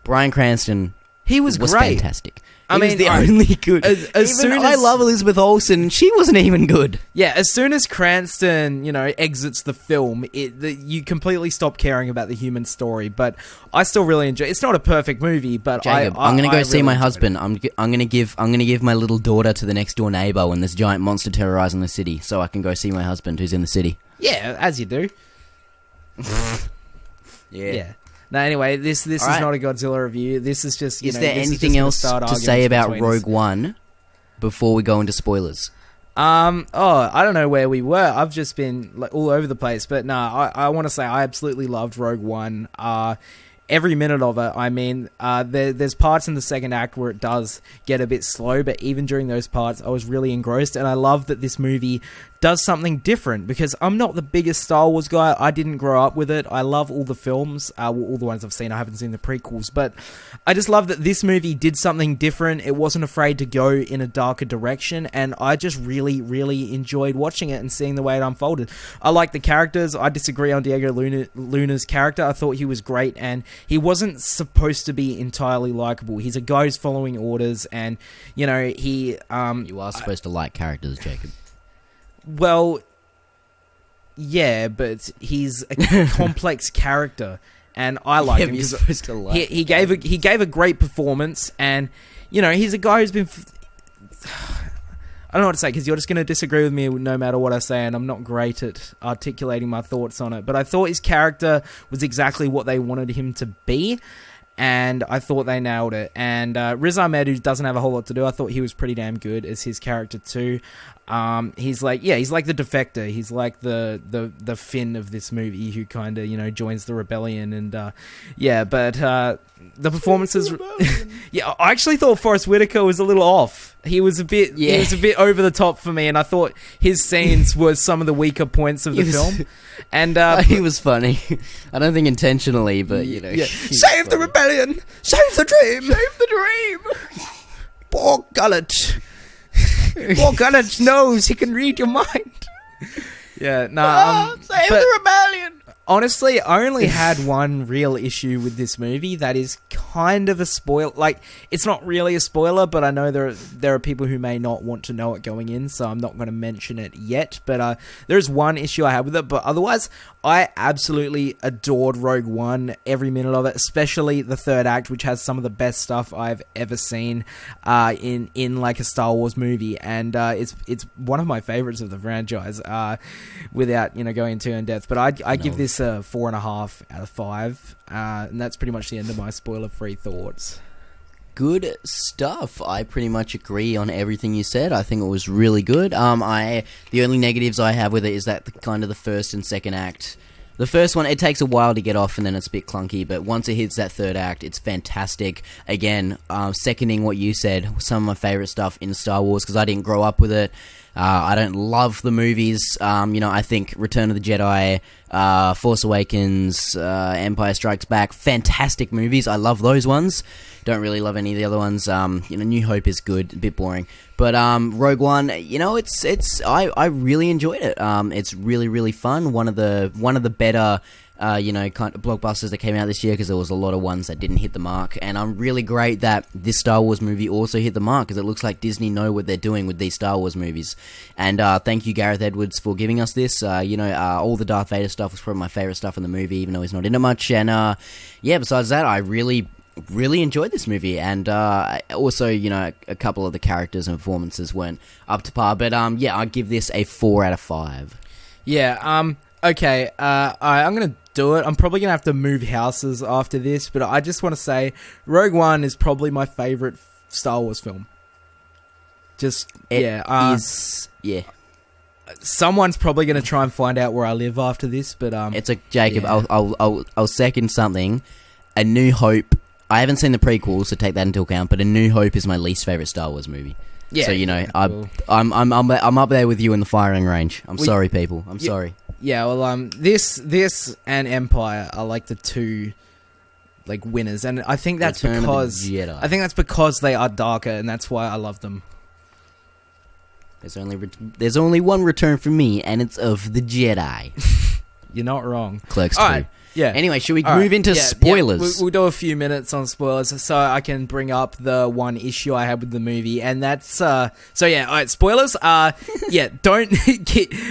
Bryan Cranston. He was great. Fantastic. I mean, the only good. I love Elizabeth Olsen. She wasn't even good. Yeah, as soon as Cranston, exits the film, you completely stop caring about the human story. But I still really enjoy. It's not a perfect movie, but Jacob, I'm going to go see my husband. I'm going to give my little daughter to the next door neighbor when there's giant monster terrorizing the city, so I can go see my husband who's in the city. Yeah, as you do. Yeah. No, anyway, this is right. not a Godzilla review. This is just, Is there anything else to say about Rogue One before we go into spoilers? I don't know where we were. I've just been all over the place. But no, I want to say I absolutely loved Rogue One. Every minute of it. I mean, there's parts in the second act where it does get a bit slow, but even during those parts, I was really engrossed, and I love that this movie does something different, because I'm not the biggest Star Wars guy. I didn't grow up with it. I love all the films, all the ones I've seen. I haven't seen the prequels, but I just love that this movie did something different. It wasn't afraid to go in a darker direction, and I just really, really enjoyed watching it and seeing the way it unfolded. I like the characters. I disagree on Diego Luna's character. I thought he was great, and he wasn't supposed to be entirely likable. He's a guy who's following orders, and, he... You are supposed to like characters, Jacob. Well, yeah, but he's a complex character, and I like him. You're supposed to like he gave a great performance, and he's a guy who's been. I don't know what to say, because you're just going to disagree with me no matter what I say, and I'm not great at articulating my thoughts on it. But I thought his character was exactly what they wanted him to be, and I thought they nailed it. And Riz Ahmed, who doesn't have a whole lot to do, I thought he was pretty damn good as his character too. He's like the defector. He's like the Finn of this movie, who kind of joins the rebellion, and but the performances. Yeah, I actually thought Forrest Whitaker was a little off. He was a bit over the top for me, and I thought his scenes were some of the weaker points of the film. And he was funny. I don't think intentionally, but save the rebellion, save the dream, save the dream. Poor Gullet. Poor Gullet knows he can read your mind. Yeah, save the rebellion. Honestly, I only had one real issue with this movie that is kind of a spoil. Like, it's not really a spoiler, but I know there are people who may not want to know it going in, so I'm not going to mention it yet. But there's one issue I have with it, but otherwise, I absolutely adored Rogue One, every minute of it, especially the third act, which has some of the best stuff I've ever seen in like a Star Wars movie, and it's one of my favorites of the franchise. Without going too in depth, but I give this a 4.5 out of 5, and that's pretty much the end of my spoiler-free thoughts. good stuff. I pretty much agree on everything you said. I think it was really good. The only negatives I have with it is that kind of the first and second act. The first one, it takes a while to get off and then it's a bit clunky, but once it hits that third act, it's fantastic. Again, seconding what you said, some of my favourite stuff in Star Wars, because I didn't grow up with it. I don't love the movies. I think Return of the Jedi, Force Awakens, Empire Strikes Back, fantastic movies. I love those ones. Don't really love any of the other ones. New Hope is good, a bit boring. But Rogue One, I really enjoyed it. It's really, really fun. One of the better kind of blockbusters that came out this year, because there was a lot of ones that didn't hit the mark, and I'm really great that this Star Wars movie also hit the mark, because it looks like Disney know what they're doing with these Star Wars movies. And thank you, Gareth Edwards, for giving us this. All the Darth Vader stuff was probably my favourite stuff in the movie, even though he's not in it much. And besides that, I really enjoyed this movie, and also a couple of the characters and performances weren't up to par, but I'd give this a 4 out of 5. Okay, I'm gonna do it. I'm probably gonna have to move houses after this, but I just want to say Rogue One is probably my favourite Star Wars film. Someone's probably gonna try and find out where I live after this, but it's a Jacob. Yeah. I'll second something. A New Hope. I haven't seen the prequels, so take that into account. But A New Hope is my least favorite Star Wars movie. Yeah, so cool. I'm up there with you in the firing range. Sorry, people. I'm sorry. Yeah, well, this and Empire are like the two winners, and I think that's because they are darker, and that's why I love them. There's only one return for me, and it's of the Jedi. You're not wrong. Clerks 2. All right. Yeah. Anyway, should we move into spoilers? Yeah, we'll do a few minutes on spoilers, so I can bring up the one issue I had with the movie, and that's all right, spoilers. Don't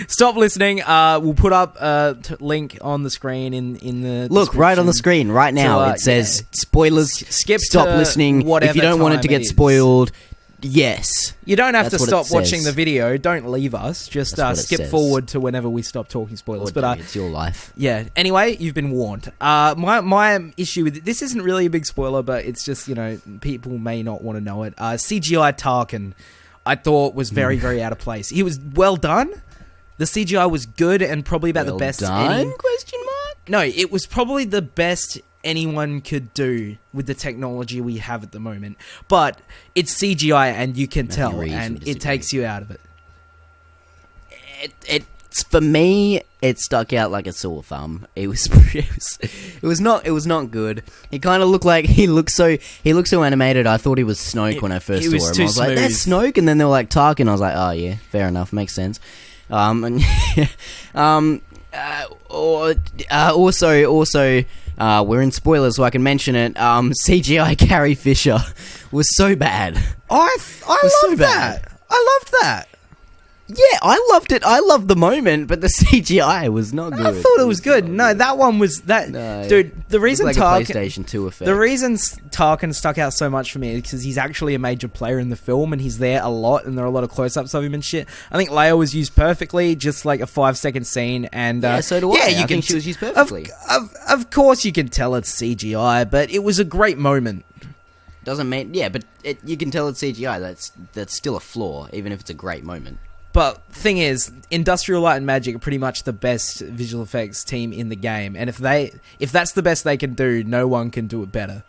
stop listening. We'll put up a link on the screen in the look right on the screen right now. It says spoilers. Stop listening if you don't want it to get spoiled. Yes. You don't have to stop watching the video. Don't leave us. Just skip forward to whenever we stop talking spoilers. But it's your life. Yeah. Anyway, you've been warned. My issue with this isn't really a big spoiler, but it's just, people may not want to know it. CGI Tarkin, I thought was very, very out of place. He was well done. The CGI was good and probably about the best. Done? Question mark? No, it was probably the best anyone could do with the technology we have at the moment, but it's CGI and you can tell, and it takes you out of it. It's for me, it stuck out like a sore thumb. It was not good. It kind of looked like he looked so animated. I thought he was Snoke when I first saw him. I was like, that's Snoke, and then they were like Tarkin. I was like, oh yeah, fair enough, makes sense. Also, we're in spoilers, so I can mention it. CGI Carrie Fisher was so bad. I loved that. I loved that. Yeah, I loved it. I loved the moment, but the CGI was not good. I thought it was good. No, that one was that. No, dude, the reason like a PlayStation 2 effect. The reason Tarkin stuck out so much for me is because he's actually a major player in the film, and he's there a lot, and there are a lot of close-ups of him and shit. I think Leia was used perfectly, just like a 5-second scene, and so do I. Yeah, I think she was used perfectly. Of course, you can tell it's CGI, but it was a great moment. Doesn't mean but you can tell it's CGI. That's still a flaw, even if it's a great moment. But thing is, Industrial Light and Magic are pretty much the best visual effects team in the game, and if that's the best they can do, no one can do it better.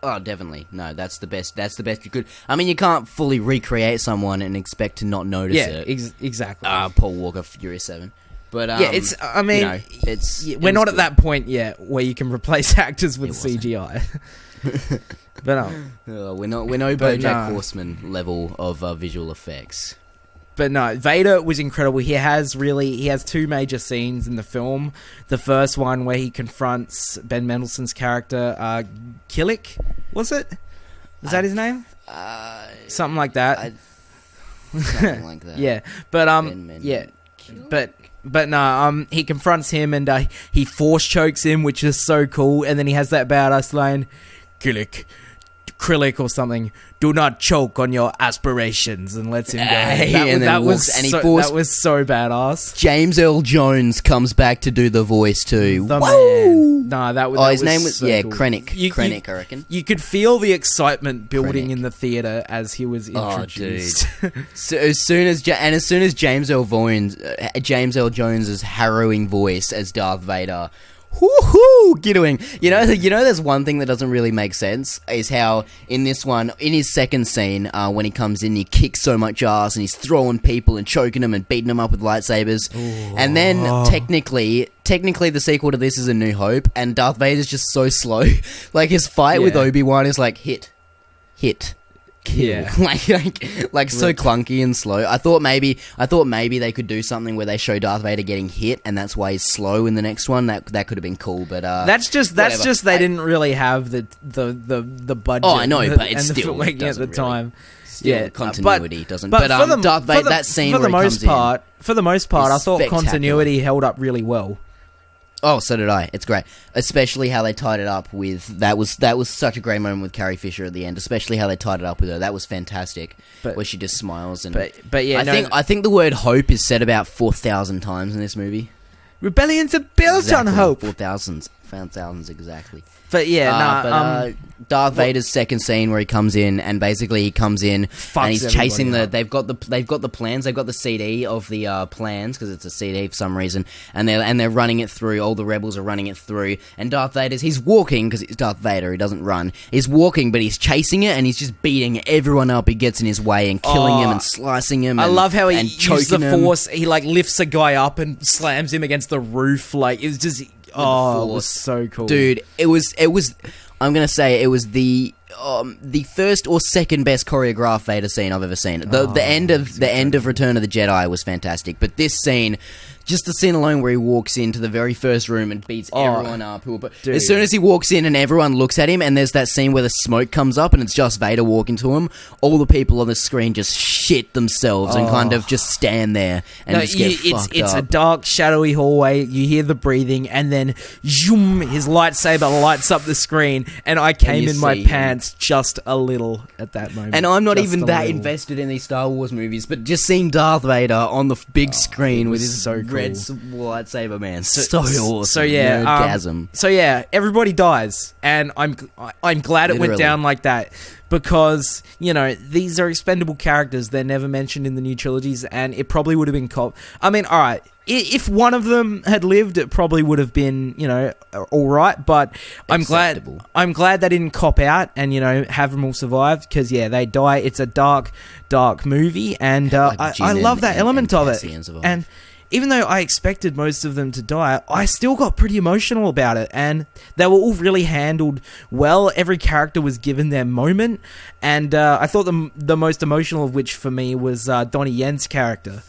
Oh, definitely. No, that's the best. That's the best you could. I mean, you can't fully recreate someone and expect to not notice it. Yeah, exactly. Paul Walker, Furious 7. But it's. I mean, we're not at that point yet where you can replace actors with CGI. But we're no BoJack Horseman level of visual effects. But no, Vader was incredible. He has two major scenes in the film. The first one where he confronts Ben Mendelsohn's character, Killick, was it? Was that his name? Something like that. Something like that. Yeah, but no, he confronts him and he force chokes him, which is so cool. And then he has that badass line, Killick, Krillic or something, "Do not choke on your aspirations," and lets him go. That was so badass. James Earl Jones comes back to do the voice too. The man. Nah, his name was so cool. Krennic. Krennic, I reckon. You could feel the excitement building in the theater as he was introduced. Oh, dude. So as soon as James Earl Jones's harrowing voice as Darth Vader, woohoo, gidding. You know, there's one thing that doesn't really make sense is how in this one, in his second scene, when he comes in, he kicks so much ass and he's throwing people and choking them and beating them up with lightsabers. Ooh. And then technically the sequel to this is A New Hope, and Darth Vader's just so slow. Like his fight with Obi-Wan is like hit, kill. Yeah. like so clunky and slow. I thought maybe they could do something where they show Darth Vader getting hit, and that's why he's slow in the next one. That could have been cool, but that's just they didn't really have the budget. Oh, I know, but it's still at the time. Yeah, continuity doesn't. But Darth Vader, that scene for the most part, I thought continuity held up really well. Oh, so did I. It's great, especially how they tied it up with that was such a great moment with Carrie Fisher at the end. Especially how they tied it up with her. That was fantastic. Where she just smiles and. But yeah, I think the word hope is said about 4,000 times in this movie. Rebellions are built on hope. 4,000 exactly. But yeah, Darth Vader's second scene where he comes in and basically he comes in and he's chasing they've got the plans, they've got the CD of the plans because it's a CD for some reason, and they're running it through. All the rebels are running it through, and Darth Vader's he's walking because it's Darth Vader. He doesn't run. He's walking, but he's chasing it and he's just beating everyone up. He gets in his way and killing him and slicing him. I love how he uses the Force. He like lifts a guy up and slams him against the roof. Like it was just. Oh, it was so cool, dude! It was. I'm gonna say it was the first or second best choreographed Vader scene I've ever seen. The end of Return of the Jedi was fantastic, but this scene. Just the scene alone where he walks into the very first room and beats everyone up. As soon as he walks in and everyone looks at him, and there's that scene where the smoke comes up and it's just Vader walking to him, all the people on the screen just shit themselves and kind of just stand there and get fucked up. It's a dark, shadowy hallway. You hear the breathing, and then zoom, his lightsaber lights up the screen, and I came in my pants just a little at that moment. And I'm not even that invested in these Star Wars movies, but just seeing Darth Vader on the big screen with his red lightsaber, man, so awesome. So yeah, nerdgasm. So yeah, everybody dies, and I'm glad it went down like that because these are expendable characters. They're never mentioned in the new trilogies, and it probably would have been I mean, all right. If one of them had lived, it probably would have been, all right. But I'm glad they didn't cop out and have them all survive because they die. It's a dark movie, and I love that element of it. And even though I expected most of them to die, I still got pretty emotional about it, and they were all really handled well. Every character was given their moment, and I thought the most emotional of which for me was Donnie Yen's character.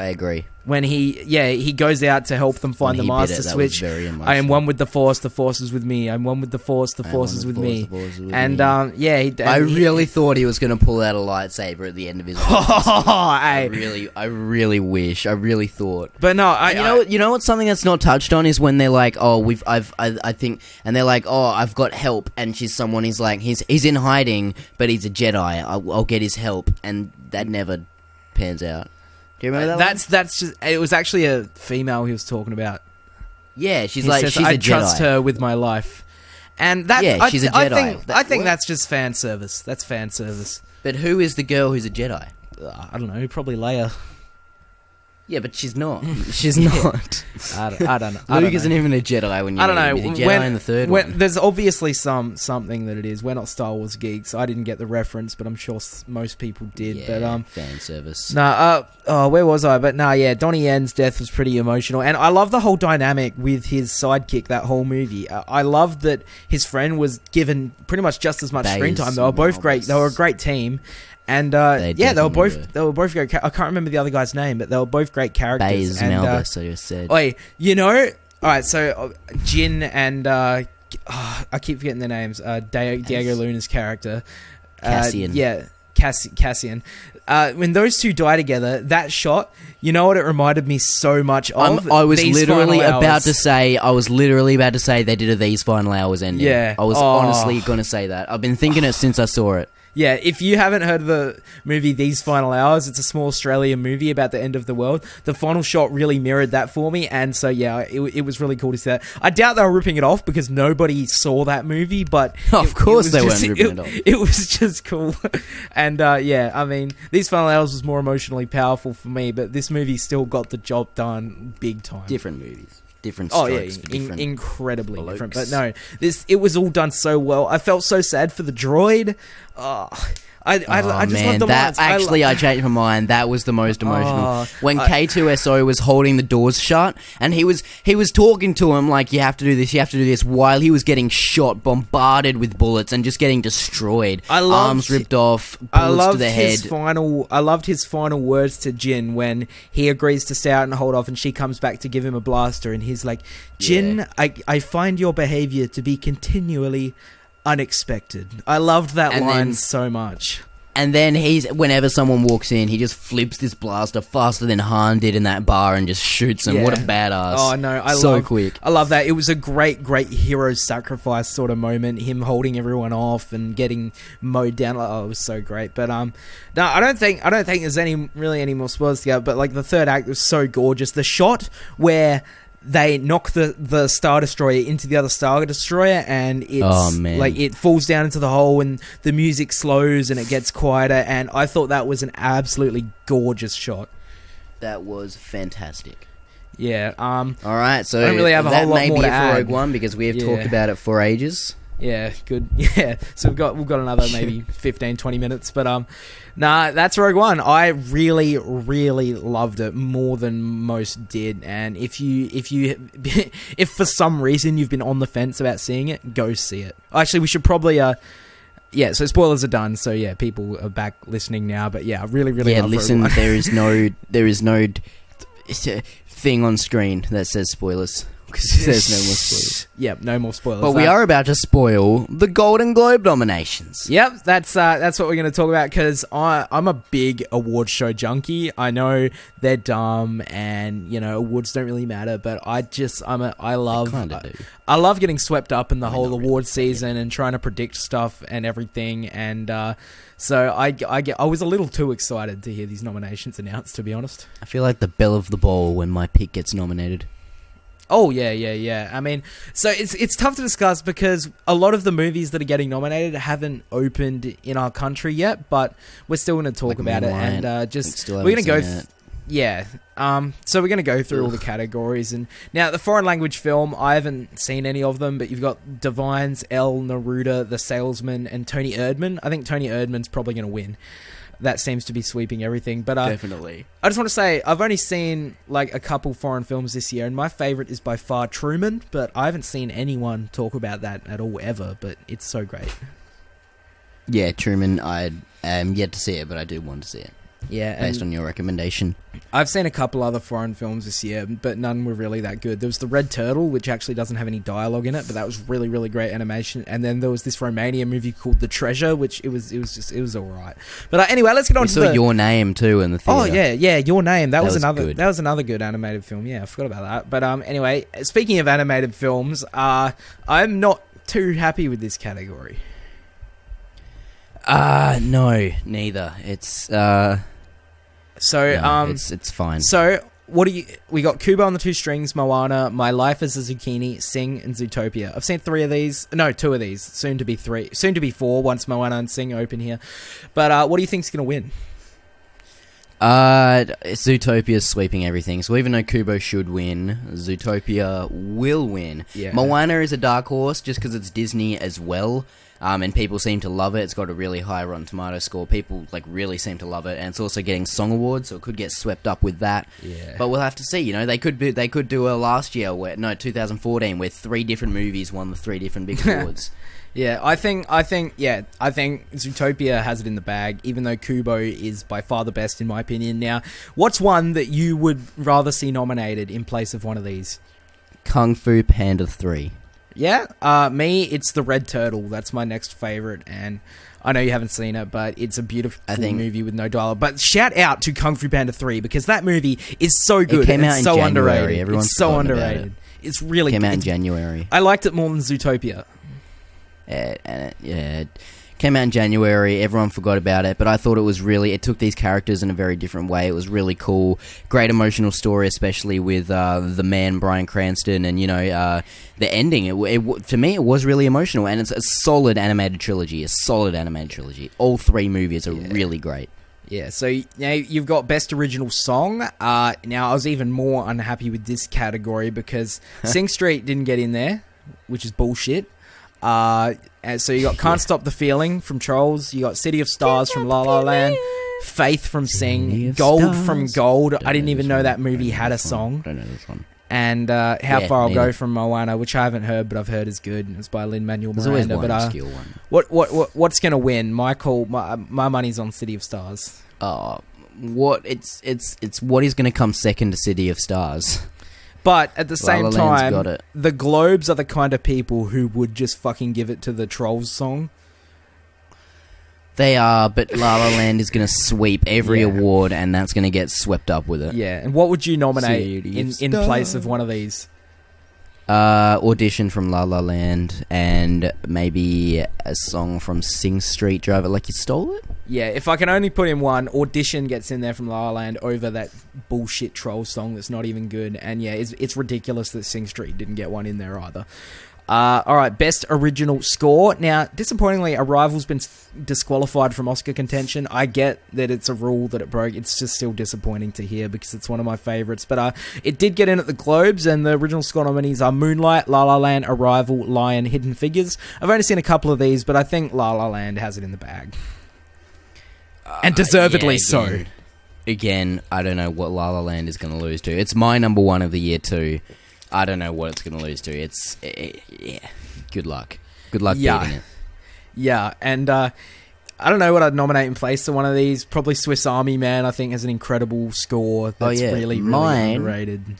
I agree. When he goes out to help them find the Master Switch. I am one with the Force is with me. I'm one with the Force is with me. And I really thought he was going to pull out a lightsaber at the end of his life. I really wish. I really thought. But no, you know what's something that's not touched on is when they're like, I think, and they're like, I've got help, and she's someone. He's like, he's in hiding, but he's a Jedi. I'll get his help, and that never pans out. Do you remember that? That's just. It was actually a female he was talking about. Yeah, she's a Jedi. I trust her with my life, and that she's a Jedi. I think that's just fan service. That's fan service. But who is the girl who's a Jedi? I don't know. Probably Leia. Yeah, but she's not. She's not. I don't know. Luke isn't even a Jedi when you. I don't know. He's a Jedi in the third one. There's obviously something that it is. We're not Star Wars geeks. I didn't get the reference, but I'm sure most people did. Yeah, but fan service. Where was I? But Donnie Yen's death was pretty emotional, and I love the whole dynamic with his sidekick. That whole movie. I loved that his friend was given pretty much just as much screen time. They were both great. They were a great team. And they were both great. I can't remember the other guy's name, but they were both great characters. Baze and Albus, I just said. All right. So Jin and I keep forgetting their names. Diego Luna's character, Cassian. Cassian. When those two die together, that shot, you know what it reminded me so much of? I was These literally Final about Hours. to say they did a These Final Hours ending. Yeah. I was honestly going to say that. I've been thinking it since I saw it. Yeah, if you haven't heard of the movie These Final Hours, it's a small Australian movie about the end of the world. The final shot really mirrored that for me, and so yeah, it was really cool to see that. I doubt they were ripping it off because nobody saw that movie, but Of course they weren't ripping it off. It was just cool, and yeah, I mean, These Final Hours was more emotionally powerful for me, but this movie still got the job done big time. Different movies. Different strokes for different incredibly blokes. different. But no, it was all done so well. I felt so sad for the droid. I just love the lines. I changed my mind. That was the most emotional. When K2SO was holding the doors shut, and he was talking to him like, you have to do this, while he was getting shot, bombarded with bullets, and just getting destroyed. Arms ripped off, bullets to the head. I loved his final words to Jin when he agrees to stay out and hold off, and she comes back to give him a blaster, and he's like, Jin, I find your behavior to be continually unexpected. I loved that line so much. And then whenever someone walks in, he just flips this blaster faster than Han did in that bar and just shoots them. Yeah. What a badass. Oh, no, quick. I love that. It was a great hero sacrifice sort of moment, him holding everyone off and getting mowed down. It was so great. But no, I don't think there's any more spoilers to go, but like the third act was so gorgeous. The shot where they knock the Star Destroyer into the other Star Destroyer, and it's like it falls down into the hole, and the music slows and it gets quieter. And I thought that was an absolutely gorgeous shot. That was fantastic. Yeah. All right. So I don't really have a whole lot more to add. Rogue One because we have talked about it for ages. Yeah, good. Yeah, so we've got another maybe 15, 20 minutes, but that's Rogue One. I really, really loved it more than most did. And if for some reason you've been on the fence about seeing it, go see it. Actually, we should probably yeah. So spoilers are done. So yeah, people are back listening now. But yeah, I really, really love listen. Rogue One. there is no thing on screen that says spoilers. Because there's no more spoilers. Yep, no more spoilers. But we are about to spoil the Golden Globe nominations. Yep, that's what we're going to talk about, because I'm a big award show junkie. I know they're dumb and, awards don't really matter, but I love getting swept up in the whole award season and trying to predict stuff and everything. And so I was a little too excited to hear these nominations announced, to be honest. I feel like the belle of the ball when my pick gets nominated. Oh, yeah. I mean, so it's tough to discuss because a lot of the movies that are getting nominated haven't opened in our country yet, but we're still going to talk about it, and we're going to go... so we're going to go through all the categories, and now the foreign language film, I haven't seen any of them, but you've got Divines, El, Neruda, The Salesman, and Tony Erdmann. I think Tony Erdmann's probably going to win. That seems to be sweeping everything. But definitely. I just want to say, I've only seen like a couple foreign films this year, and my favourite is by far Truman, but I haven't seen anyone talk about that at all ever, but it's so great. Yeah, Truman, I am yet to see it, but I do want to see it. Yeah, based on your recommendation. I've seen a couple other foreign films this year, but none were really that good. There was The Red Turtle, which actually doesn't have any dialogue in it, but that was really, really great animation. And then there was this Romania movie called The Treasure, which it was all right. But anyway, let's get on to Your Name too in the theater. Oh yeah, Your Name. That was another good animated film. Yeah, I forgot about that. But anyway, speaking of animated films, I'm not too happy with this category. No, neither. It's it's fine. So we got Kubo on the Two Strings, Moana, My Life as a Zucchini, Sing, and Zootopia. I've seen two of these, soon to be 3, soon to be 4 once Moana and Sing open here. But what do you think's going to win? Zootopia's sweeping everything. So even though Kubo should win, Zootopia will win. Yeah. Moana is a dark horse just because it's Disney as well. And people seem to love it. It's got a really high Rotten Tomato score. People really seem to love it, and it's also getting Song Awards, so it could get swept up with that. Yeah. But we'll have to see. They could do a last year 2014, where 3 different movies won the 3 different big awards. Yeah, I think Zootopia has it in the bag, even though Kubo is by far the best in my opinion. Now, what's one that you would rather see nominated in place of one of these? Kung Fu Panda 3. Yeah, me, it's The Red Turtle. That's my next favorite, and I know you haven't seen it, but it's a beautiful movie with no dialogue. But shout out to Kung Fu Panda 3, because that movie is so good. It came out in so January. underrated. Everyone's it's so forgotten underrated. about it. It's really came good. out in January. I liked it more than Zootopia. It came out in January. Everyone forgot about it, but I thought it took these characters in a very different way. It was really cool. Great emotional story, especially with the man Bryan Cranston, and the ending. To me, it was really emotional, and it's a solid animated trilogy. All three movies are really great. Yeah, so now you've got Best Original Song. Now, I was even more unhappy with this category because Sing Street didn't get in there, which is bullshit. And so you got Can't Stop the Feeling from Trolls, you got City of Stars from La La Land, Faith from Sing, Gold from Gold. I didn't even know that movie had a song. Don't know this one. And How Far I'll Go from Moana, which I haven't heard, but I've heard is good. It's by Lin-Manuel Miranda. There's always one obscure one. What's going to win? My money's on City of Stars. It's what is going to come second to City of Stars. But at the same La La Land's got time, it. the Globes are the kind of people who would just fucking give it to the Trolls song. They are, but La La Land is going to sweep every award, and that's going to get swept up with it. Yeah, and what would you nominate in place of one of these? Audition from La La Land, and maybe a song from Sing Street, Drive It Like You Stole It? Yeah, if I can only put in one, Audition gets in there from La La Land over that bullshit Troll song that's not even good. And yeah, it's ridiculous that Sing Street didn't get one in there either. Alright, Best Original Score. Now, disappointingly, Arrival's been disqualified from Oscar contention. I get that it's a rule that it broke. It's just still disappointing to hear because it's one of my favourites. But it did get in at the Globes, and the original score nominees are Moonlight, La La Land, Arrival, Lion, Hidden Figures. I've only seen a couple of these, but I think La La Land has it in the bag. And deservedly so. Again, I don't know what La La Land is going to lose to. It's my number one of the year too. I don't know what it's going to lose to. Good luck. Good luck beating it. Yeah, and I don't know what I'd nominate in place to one of these. Probably Swiss Army Man, I think, has an incredible score that's really underrated.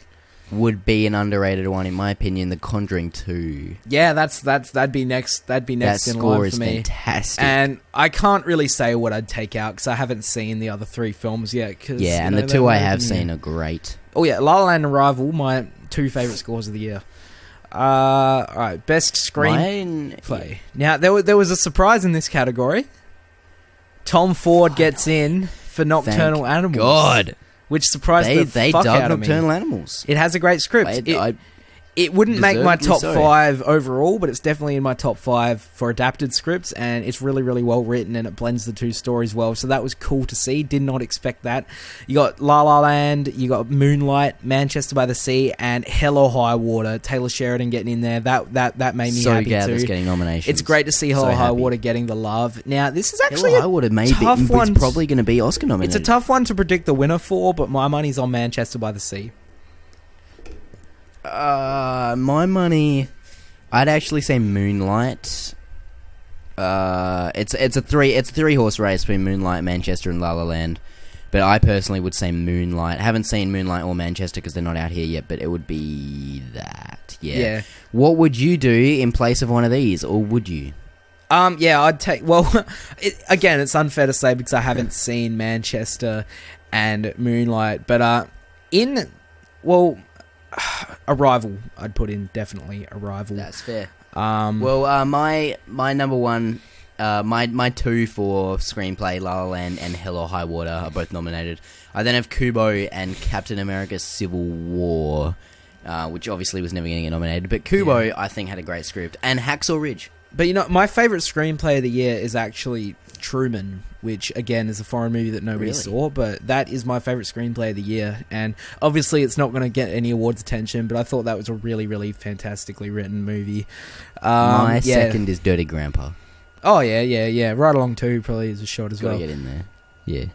Would be an underrated one, in my opinion, The Conjuring 2. Yeah, that'd be next. That'd be next in line for me. That score is fantastic. And I can't really say what I'd take out because I haven't seen the other three films yet. Yeah, and the two I have seen are great. Oh yeah, La La Land and Arrival, my two favourite scores of the year. Alright, Best Screenplay. Now, there was a surprise in this category. Tom Ford gets in for Nocturnal Animals. God. Which surprised the fuck out of me. Nocturnal Animals. It has a great script. It wouldn't make my top 5 overall, but it's definitely in my top 5 for adapted scripts, and it's really, really well written, and it blends the two stories well. So that was cool to see. Did not expect that. You got La La Land, you got Moonlight, Manchester by the Sea, and Hell or High Water. Taylor Sheridan getting in there. That made me happy too. That's getting nominations. It's great to see Hell or High Water getting the love. Now, this is actually Hell or High Water tough one. It's probably going to be Oscar nominated. It's a tough one to predict the winner for, but my money's on Manchester by the Sea. My money, I'd actually say Moonlight. It's a three horse race between Moonlight, Manchester, and La La Land. But I personally would say Moonlight. I haven't seen Moonlight or Manchester because they're not out here yet. But it would be that. Yeah. What would you do in place of one of these, or would you? Yeah, I'd take. Well, again, it's unfair to say because I haven't seen Manchester and Moonlight. But Arrival, I'd put in, definitely Arrival. That's fair. My number one, my two for screenplay, La La Land and Hell or High Water are both nominated. I then have Kubo and Captain America: Civil War, which obviously was never going to get nominated. But Kubo, I think, had a great script, and Hacksaw Ridge. But my favourite screenplay of the year is actually Truman, which again is a foreign movie that nobody saw, but that is my favourite screenplay of the year. And obviously it's not going to get any awards attention, but I thought that was a really, really fantastically written movie. My second is Dirty Grandpa. Oh yeah. Right Along 2 probably is a shot as well. Gotta get in there. Yeah.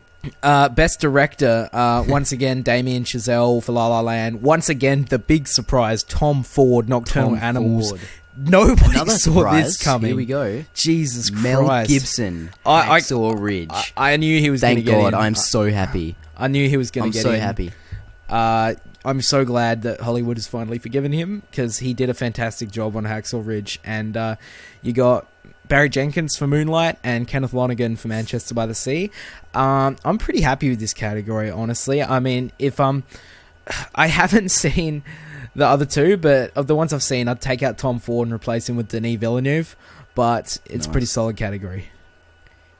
Best Director, once again, Damien Chazelle for La La Land. Once again, the big surprise, Tom Ford, Nocturnal Animals. Nobody saw this coming. Here we go. Jesus Christ. Mel Gibson, Hacksaw Ridge. I knew he was going to get in. Thank God, I'm so happy. I knew he was going to get in. I'm so happy. I'm so glad that Hollywood has finally forgiven him, because he did a fantastic job on Hacksaw Ridge. And you got Barry Jenkins for Moonlight and Kenneth Lonergan for Manchester by the Sea. I'm pretty happy with this category, honestly. I mean, if I haven't seen the other two, but of the ones I've seen, I'd take out Tom Ford and replace him with Denis Villeneuve. But it's a pretty solid category.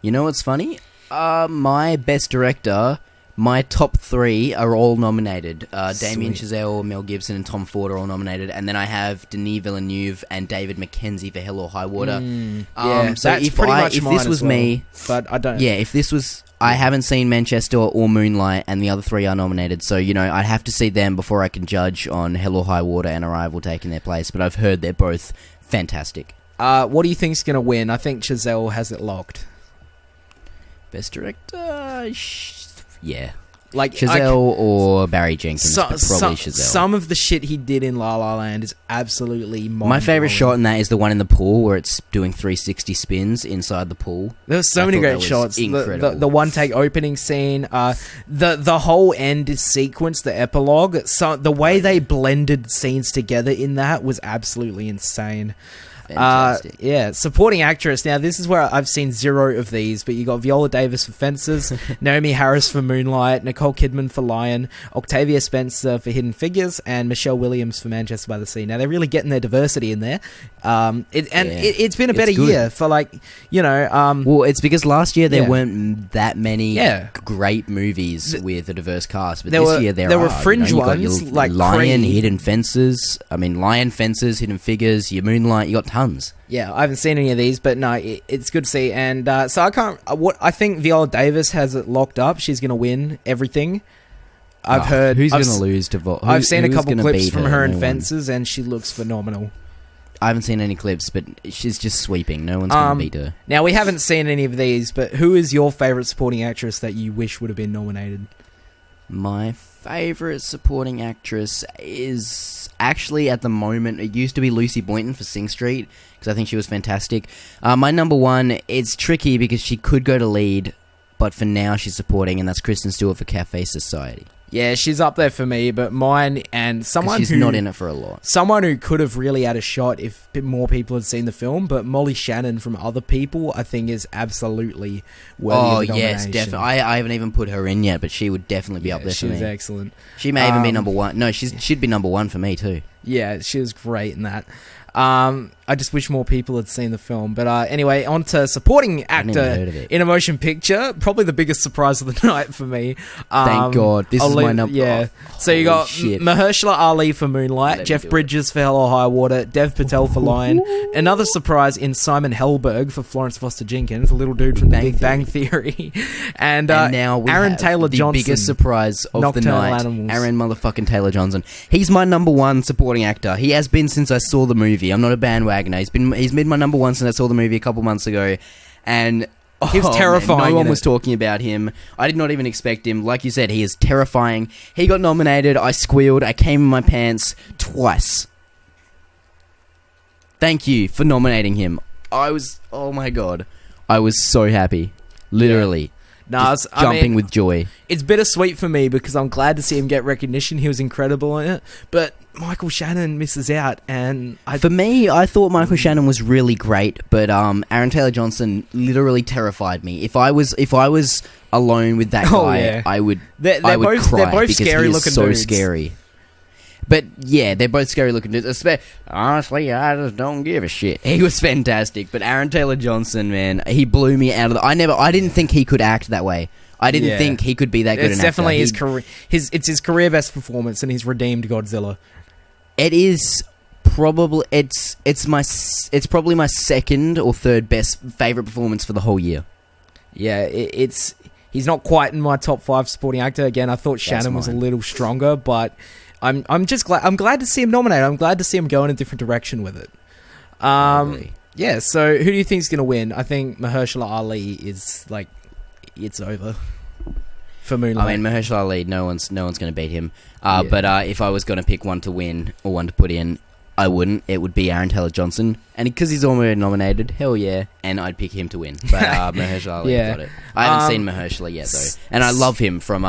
You know what's funny? My best director, my top 3 are all nominated. Damien Chazelle, Mel Gibson, and Tom Ford are all nominated. And then I have Denis Villeneuve and David Mackenzie for Hell or High Water. Yeah, so that's if pretty much if mine this was as well, me... but I don't... Yeah, if this was... I haven't seen Manchester or Moonlight, and the other 3 are nominated. So, you know, I'd have to see them before I can judge on Hell or High Water and Arrival taking their place. But I've heard they're both fantastic. What do you think's going to win? I think Chazelle has it locked. Best director? Yeah. Like Chazelle or Barry Jenkins, but probably Chazelle. Some of the shit he did in La La Land is absolutely mind-blowing. My favourite shot in that is the one in the pool where it's doing 360 spins inside the pool. There's so many great shots. Incredible. The one-take opening scene, the whole end sequence, the epilogue, so the way they blended scenes together in that was absolutely insane. Fantastic. Yeah, supporting actress. Now, this is where I've seen 0 of these, but you got Viola Davis for Fences, Naomi Harris for Moonlight, Nicole Kidman for Lion, Octavia Spencer for Hidden Figures, and Michelle Williams for Manchester by the Sea. Now, they're really getting their diversity in there. It's been a better year for, like, you know... well, it's because last year there weren't that many great movies with a diverse cast, but this year there were fringe ones, like Lion, Creed. Hidden Fences, Lion, Fences, Hidden Figures, your Moonlight, you got tons. Yeah, I haven't seen any of these, but no, it's good to see. And so I think Viola Davis has it locked up. She's going to win everything. I've heard... Who's going to lose to... I've seen a couple clips from her in Fences, and she looks phenomenal. I haven't seen any clips, but she's just sweeping. No one's going to beat her. Now, we haven't seen any of these, but who is your favourite supporting actress that you wish would have been nominated? My favourite supporting actress is... Actually, at the moment, it used to be Lucy Boynton for Sing Street, because I think she was fantastic. My number 1, it's tricky because she could go to lead, but for now she's supporting, and that's Kristen Stewart for Cafe Society. Yeah, she's up there for me, but mine and someone she's not in it for a lot. Someone who could have really had a shot if more people had seen the film, but Molly Shannon from Other People, I think, is absolutely worthy of the nomination. Yes, definitely. I haven't even put her in yet, but she would definitely be up there for me. She was excellent. She may even be number 1. No, she'd be number 1 for me too. Yeah, she was great in that. I just wish more people had seen the film. But anyway, on to supporting actor in a motion picture. Probably the biggest surprise of the night for me. Thank God. This is my number. Yeah. So you got Mahershala Ali for Moonlight, Jeff Bridges for Hell or High Water, Dev Patel for Lion. Another surprise in Simon Helberg for Florence Foster Jenkins, a little dude from The Big Bang Theory. And now we Aaron have Taylor Johnson. The biggest surprise of the night. Animals. Aaron motherfucking Taylor Johnson. He's my number 1 supporting actor. He has been since I saw the movie. I'm not a bandwagoner. He's been my number 1 since I saw the movie a couple months ago, and he was terrifying. Man, no one was talking about him. I did not even expect him. Like you said, he is terrifying. He got nominated. I squealed. I came in my pants twice. Thank you for nominating him. Oh my God, I was so happy. Literally. Jumping with joy. It's bittersweet for me because I'm glad to see him get recognition. He was incredible in it, but Michael Shannon misses out. And for me, I thought Michael Shannon was really great, but Aaron Taylor Johnson literally terrified me. If I was alone with that guy, I would cry because scary he is looking so dudes. Scary. But yeah, they're both scary looking dudes. Honestly, I just don't give a shit. He was fantastic, but Aaron Taylor Johnson, man, he blew me out of the... I didn't think he could act that way. I didn't think he could be that good an actor. It's definitely his career best performance, and he's redeemed Godzilla. It is probably it's probably my second or third best favorite performance for the whole year. Yeah, he's not quite in my top 5 supporting actor. Again, I thought Shannon was a little stronger, but I'm just glad. I'm glad to see him nominated. I'm glad to see him go in a different direction with it. Yeah. So who do you think is going to win? I think Mahershala Ali is like, it's over for Moonlight. I mean, Mahershala Ali, no one's going to beat him. But if I was going to pick one to win or one to put in, I wouldn't. It would be Aaron Taylor-Johnson. And because he's already nominated, hell yeah. And I'd pick him to win. But Mahershala Ali got it. I haven't seen Mahershala yet, though. And I love him from,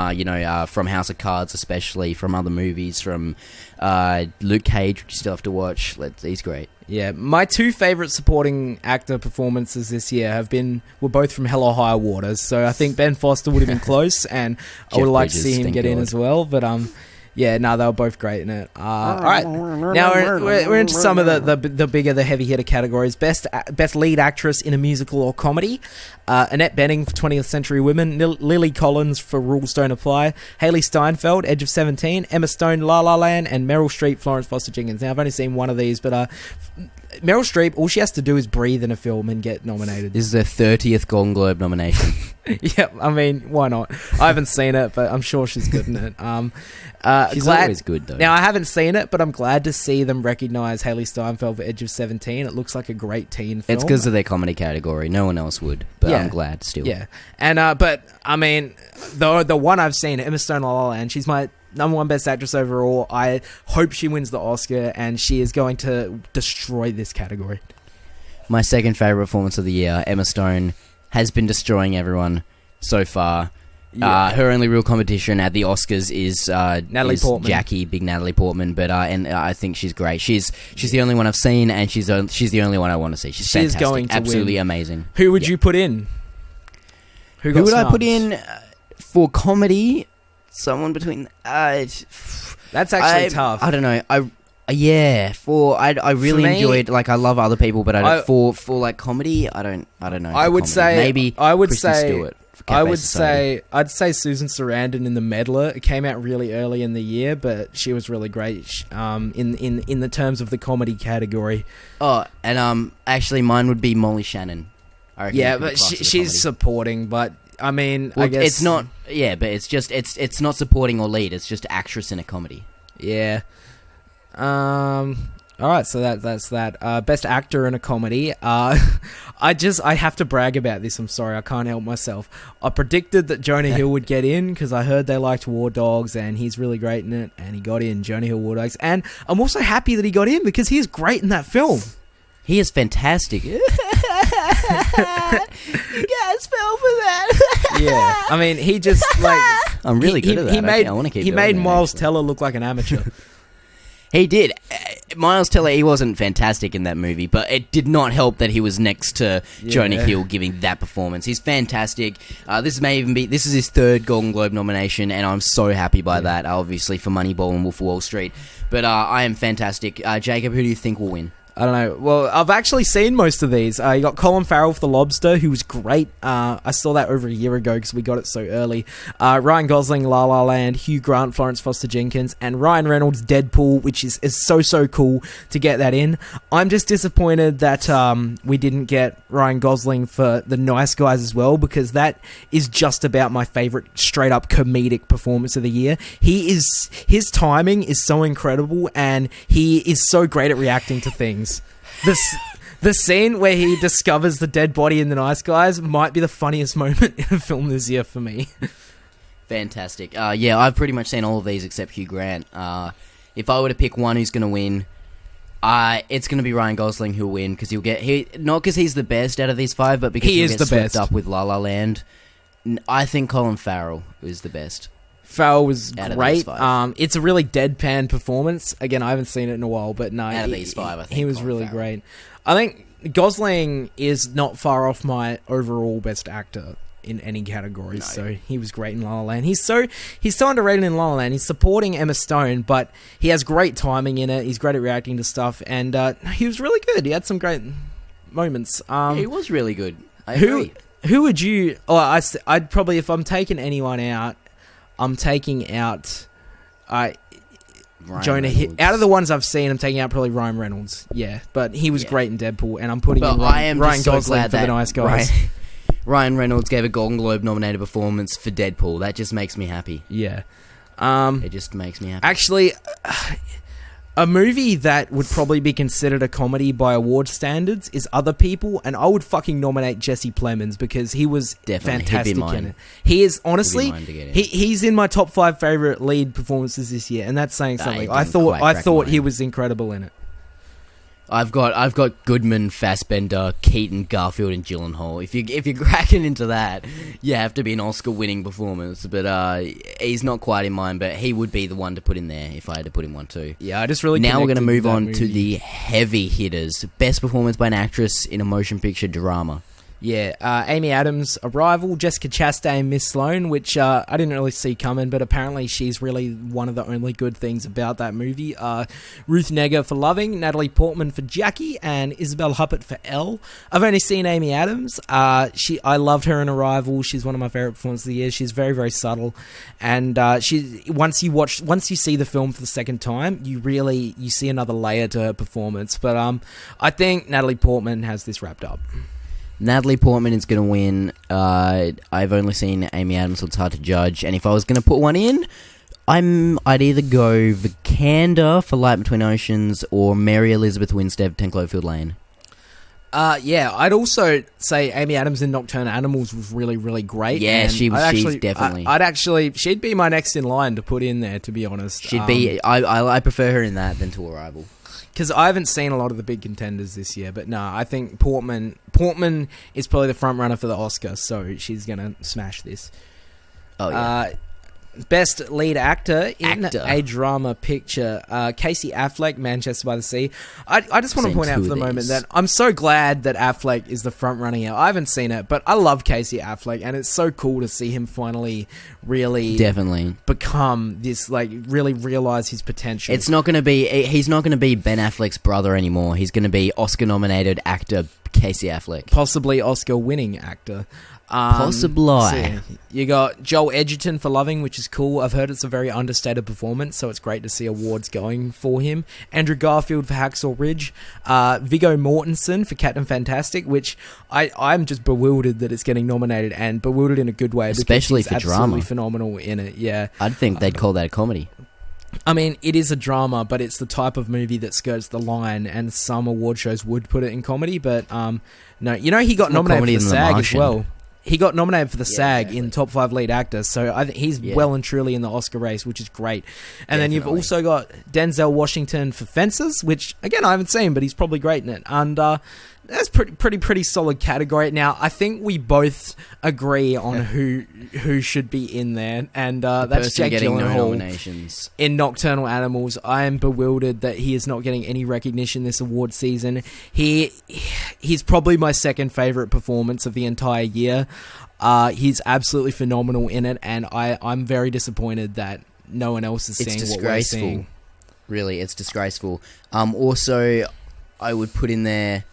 from House of Cards, especially, from other movies, from Luke Cage, which you still have to watch. He's great. Yeah, my two favourite supporting actor performances this year were both from Hell or High Waters. So I think Ben Foster would have been close, and I would like to see him get in as well. But yeah, no, they were both great in it. All right, now we're into some of the bigger, the heavy hitter categories. Best lead actress in a musical or comedy. Annette Bening for 20th Century Women, Lily Collins for Rules Don't Apply, Haley Steinfeld, Edge of 17, Emma Stone, La La Land, and Meryl Streep, Florence Foster Jenkins. Now, I've only seen one of these, but Meryl Streep, all she has to do is breathe in a film and get nominated. This is her 30th Golden Globe nomination. Yeah, I mean, why not? I haven't seen it, but I'm sure she's good in it. She's always good, though. Now, I haven't seen it, but I'm glad to see them recognise Haley Steinfeld for Edge of 17. It looks like a great teen film. It's because of their comedy category. No one else would, but I'm glad still. Yeah, and but I mean, the one I've seen, Emma Stone, La La Land, she's my number one best actress overall. I hope she wins the Oscar, and she is going to destroy this category. My second favourite performance of the year, Emma Stone, has been destroying everyone so far. Yeah. Her only real competition at the Oscars is Natalie Portman. Jackie, big Natalie Portman, but and I think she's great. She's the only one I've seen, and she's the only one I want to see. She's fantastic, going to absolutely win. Amazing. Who would you put in? Who would I put in for comedy? Someone between. That's actually tough. I don't know. I really enjoyed, like, I love other people, but for like comedy, I don't know. I'd say Stewart. I'd say Susan Sarandon in The Meddler. It came out really early in the year, but she was really great in the terms of the comedy category. Oh, and actually mine would be Molly Shannon. I reckon. Yeah, but she's supporting, but I mean, well, I guess it's not. Yeah, but it's just it's not supporting or lead. It's just actress in a comedy. Yeah. All right, so that's that. Best actor in a comedy. I have to brag about this. I'm sorry, I can't help myself. I predicted that Jonah Hill would get in because I heard they liked War Dogs, and he's really great in it, and he got in. Jonah Hill, War Dogs, and I'm also happy that he got in because he is great in that film. He is fantastic. You guys fell for that. Yeah, I mean, he just like I'm really good at that. I want to keep. He made Miles Teller look like an amateur. He did. Miles Teller, he wasn't fantastic in that movie, but it did not help that he was next to Jonah Hill giving that performance. He's fantastic. This is his third Golden Globe nomination, and I'm so happy by that, obviously, for Moneyball and Wolf of Wall Street. But I am fantastic. Jacob, who do you think will win? I don't know. Well, I've actually seen most of these. You got Colin Farrell for The Lobster, who was great. I saw that over a year ago because we got it so early. Ryan Gosling, La La Land, Hugh Grant, Florence Foster Jenkins, and Ryan Reynolds, Deadpool, which is so cool to get that in. I'm just disappointed that we didn't get Ryan Gosling for The Nice Guys as well, because that is just about my favourite straight-up comedic performance of the year. His timing is so incredible, and he is so great at reacting to things. The scene where he discovers the dead body in The Nice Guys might be the funniest moment in a film this year for me. Fantastic. Yeah, I've pretty much seen all of these except Hugh Grant. If I were to pick one who's going to win, it's going to be Ryan Gosling who'll win, because not because he's the best out of these five, but because he'll get swept up with La La Land. I think Colin Farrell is the best. Farrell was great. It's a really deadpan performance. Again, I haven't seen it in a while, but no, out of these five, I think he was Colin really Farrell. great. I think Gosling is not far off my overall best actor in any category. No. So he was great in La La Land. He's so underrated in La La Land. He's supporting Emma Stone, but he has great timing in it. He's great at reacting to stuff, and he was really good. He had some great moments. Yeah, he was really good. I agree. Who would you? Oh, I'd probably, if I'm taking anyone out, I'm taking out Jonah Hill. Out of the ones I've seen, I'm taking out probably Ryan Reynolds. Yeah, but he was great in Deadpool, and I'm putting in Ryan Gosling for The Nice Guys. Ryan Reynolds gave a Golden Globe nominated performance for Deadpool. That just makes me happy. Yeah. It just makes me happy. Actually, a movie that would probably be considered a comedy by award standards is Other People, and I would fucking nominate Jesse Plemons because he was fantastic in it. He is, honestly, he's in my top 5 favourite lead performances this year, and that's saying something. I thought he was incredible in it. I've got Goodman, Fassbender, Keaton, Garfield, and Gyllenhaal. If you're cracking into that, you have to be an Oscar-winning performance. But he's not quite in mine. But he would be the one to put in there if I had to put in one too. Yeah, I just really. Now we're going to move on movie. to the heavy hitters. Best performance by an actress in a motion picture drama. Yeah, Amy Adams' Arrival, Jessica Chastain, Miss Sloane, which I didn't really see coming, but apparently she's really one of the only good things about that movie. Ruth Negga for Loving, Natalie Portman for Jackie, and Isabel Huppert for Elle. I've only seen Amy Adams. I loved her in Arrival. She's one of my favourite performances of the year. She's very, very subtle, and once you see the film for the second time, you see another layer to her performance. But I think Natalie Portman has this wrapped up. Natalie Portman is going to win. I've only seen Amy Adams, so it's hard to judge. And if I was going to put one in, I'd either go Vikander for Light Between Oceans or Mary Elizabeth Winstead, 10 Cloverfield Lane. Yeah, I'd also say Amy Adams in Nocturnal Animals was really, really great. Yeah, she's definitely. She'd be my next in line to put in there, to be honest. She'd be. I prefer her in that than to Arrival. Because I haven't seen a lot of the big contenders this year, but no, I think Portman is probably the front runner for the Oscar, so she's gonna smash this. Oh yeah. Best lead actor in a drama picture, Casey Affleck, Manchester by the Sea. I just want to point out for the moment that I'm so glad that Affleck is the front runner here. I haven't seen it, but I love Casey Affleck, and it's so cool to see him finally really become this, like, really realize his potential. He's not going to be Ben Affleck's brother anymore. He's going to be Oscar-nominated actor Casey Affleck. Possibly Oscar-winning actor. Possibly. So you got Joel Edgerton for Loving, which is cool. I've heard it's a very understated performance, so it's great to see awards going for him. Andrew Garfield for Hacksaw Ridge. Viggo Mortensen for Captain Fantastic, which I'm just bewildered that it's getting nominated, and bewildered in a good way. Especially for absolutely drama. Phenomenal in it, yeah. I'd think they'd call that a comedy. I mean, it is a drama, but it's the type of movie that skirts the line, and some award shows would put it in comedy, but no. You know, he got nominated for the SAG as well. He got nominated for the SAG in Top 5 Lead Actors, so I think he's well and truly in the Oscar race, which is great. And then you've also got Denzel Washington for Fences, which, again, I haven't seen, but he's probably great in it. And that's pretty solid category. Now, I think we both agree on who should be in there, and that's Jake Gyllenhaal in Nocturnal Animals. I am bewildered that he is not getting any recognition this award season. He's probably my second favourite performance of the entire year. He's absolutely phenomenal in it, and I'm very disappointed that no one else is seeing what we're seeing. Really, it's disgraceful. Also, I would put in there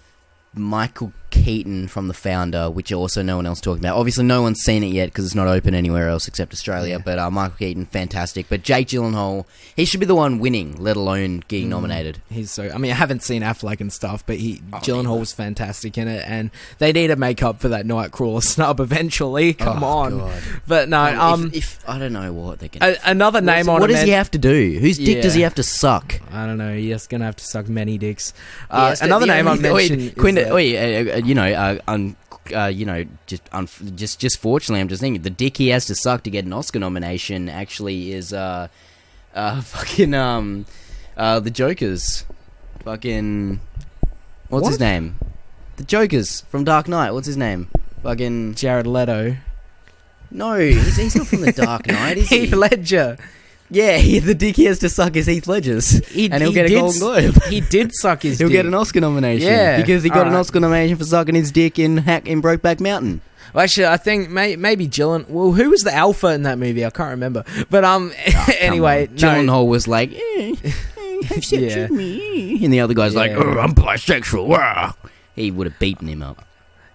Michael Keaton from The Founder, which also no one else talking about. Obviously, no one's seen it yet because it's not open anywhere else except Australia. Yeah. But Michael Keaton, fantastic. But Jake Gyllenhaal, he should be the one winning, let alone getting nominated. I mean, I haven't seen Affleck and stuff, but Gyllenhaal was fantastic in it, and they need to make up for that Nightcrawler snub eventually. Come on, God. But no, if I don't know what they're gonna. Another name on. What does he have to do? Whose dick does he have to suck? I don't know. He's gonna have to suck many dicks. Another name I mentioned. Just fortunately, I'm just thinking the dick he has to suck to get an Oscar nomination actually is the Joker's fucking what's his name? The Joker's from Dark Knight. What's his name? Fucking Jared Leto. No, he's not from the Dark Knight. Is Heath Ledger. Yeah, the dick he has to suck is Heath Ledger's, and he'll get a Golden Globe. He did suck his dick. He'll get an Oscar nomination, because he got an Oscar nomination for sucking his dick in Brokeback Mountain. Well, actually, I think maybe Gyllenhaal. Well, who was the alpha in that movie? I can't remember. But anyway, Gyllenhaal was like, accept me, and the other guy's like, oh, I'm bisexual. He would have beaten him up.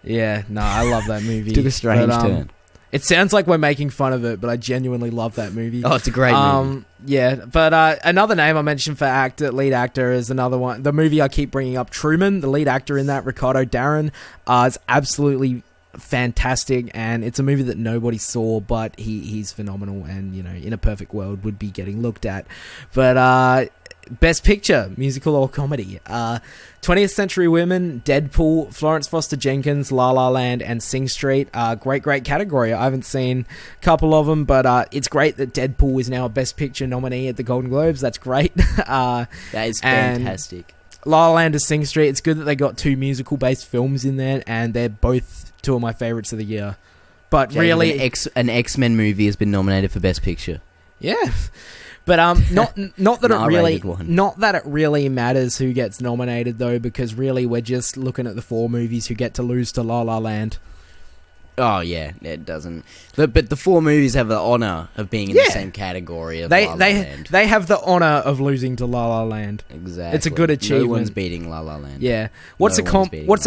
Yeah, no, I love that movie. Took a strange turn. It sounds like we're making fun of it, but I genuinely love that movie. Oh, it's a great movie. Yeah, but another name I mentioned for lead actor is another one. The movie I keep bringing up, Truman, the lead actor in that, Ricardo Darin, is absolutely fantastic, and it's a movie that nobody saw, but he's phenomenal, and, you know, in a perfect world would be getting looked at. But Best Picture, musical or comedy. 20th Century Women, Deadpool, Florence Foster Jenkins, La La Land, and Sing Street. Great category. I haven't seen a couple of them, but it's great that Deadpool is now a Best Picture nominee at the Golden Globes. That's great. That is fantastic. La La Land to Sing Street. It's good that they got 2 musical-based films in there, and they're both 2 of my favorites of the year. But Jacob, really, an X-Men movie has been nominated for Best Picture. yeah. But not that it really matters who gets nominated though, because really we're just looking at the 4 movies who get to lose to La La Land. Oh yeah, it doesn't. But the 4 movies have the honor of being in the same category of La La Land. They have the honor of losing to La La Land. Exactly. It's a good achievement. No one's beating La La Land. Yeah. What's a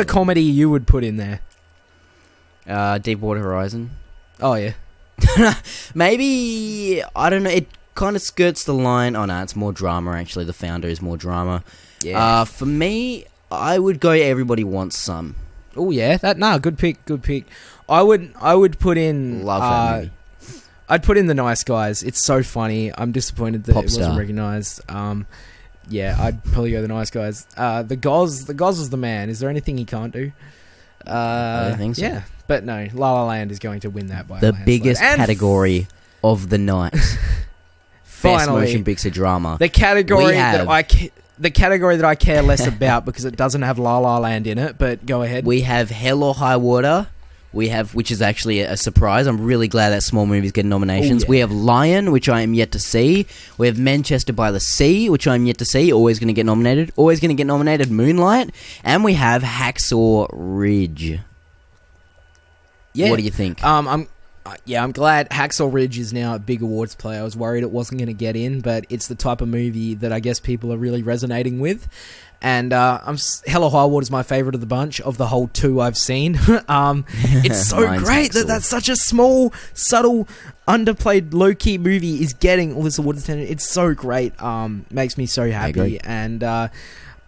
comedy you would put in there? Deepwater Horizon. Oh yeah. Maybe, I don't know. It kind of skirts the line. Oh no, it's more drama. Actually, The Founder is more drama. Yeah. For me, I would go Everybody Wants Some. Oh yeah, good pick. I would put in. Love that movie. I'd put in The Nice Guys. It's so funny. I'm disappointed that it wasn't recognised. Yeah, I'd probably go The Nice Guys. The Goz is the man. Is there anything he can't do? I don't think so. Yeah, but no, La La Land is going to win that by the a landslide. biggest category of the night. Best Finally, motion picture drama. the category that I care less about because it doesn't have La La Land in it. But go ahead. We have Hell or High Water. Which is actually a surprise. I'm really glad that small movies get nominations. Ooh, yeah. We have Lion, which I am yet to see. We have Manchester by the Sea, which I'm yet to see. Always going to get nominated. Always going to get nominated. Moonlight. And we have Hacksaw Ridge. Yeah. What do you think? I'm glad Hacksaw Ridge is now a big awards play. I was worried it wasn't going to get in, but it's the type of movie that I guess people are really resonating with. And Hell or High Water is my favourite of the bunch, of the whole 2 I've seen. It's so great that that's such a small, subtle, underplayed, low-key movie is getting all this awards attention. It's so great. Makes me so happy. And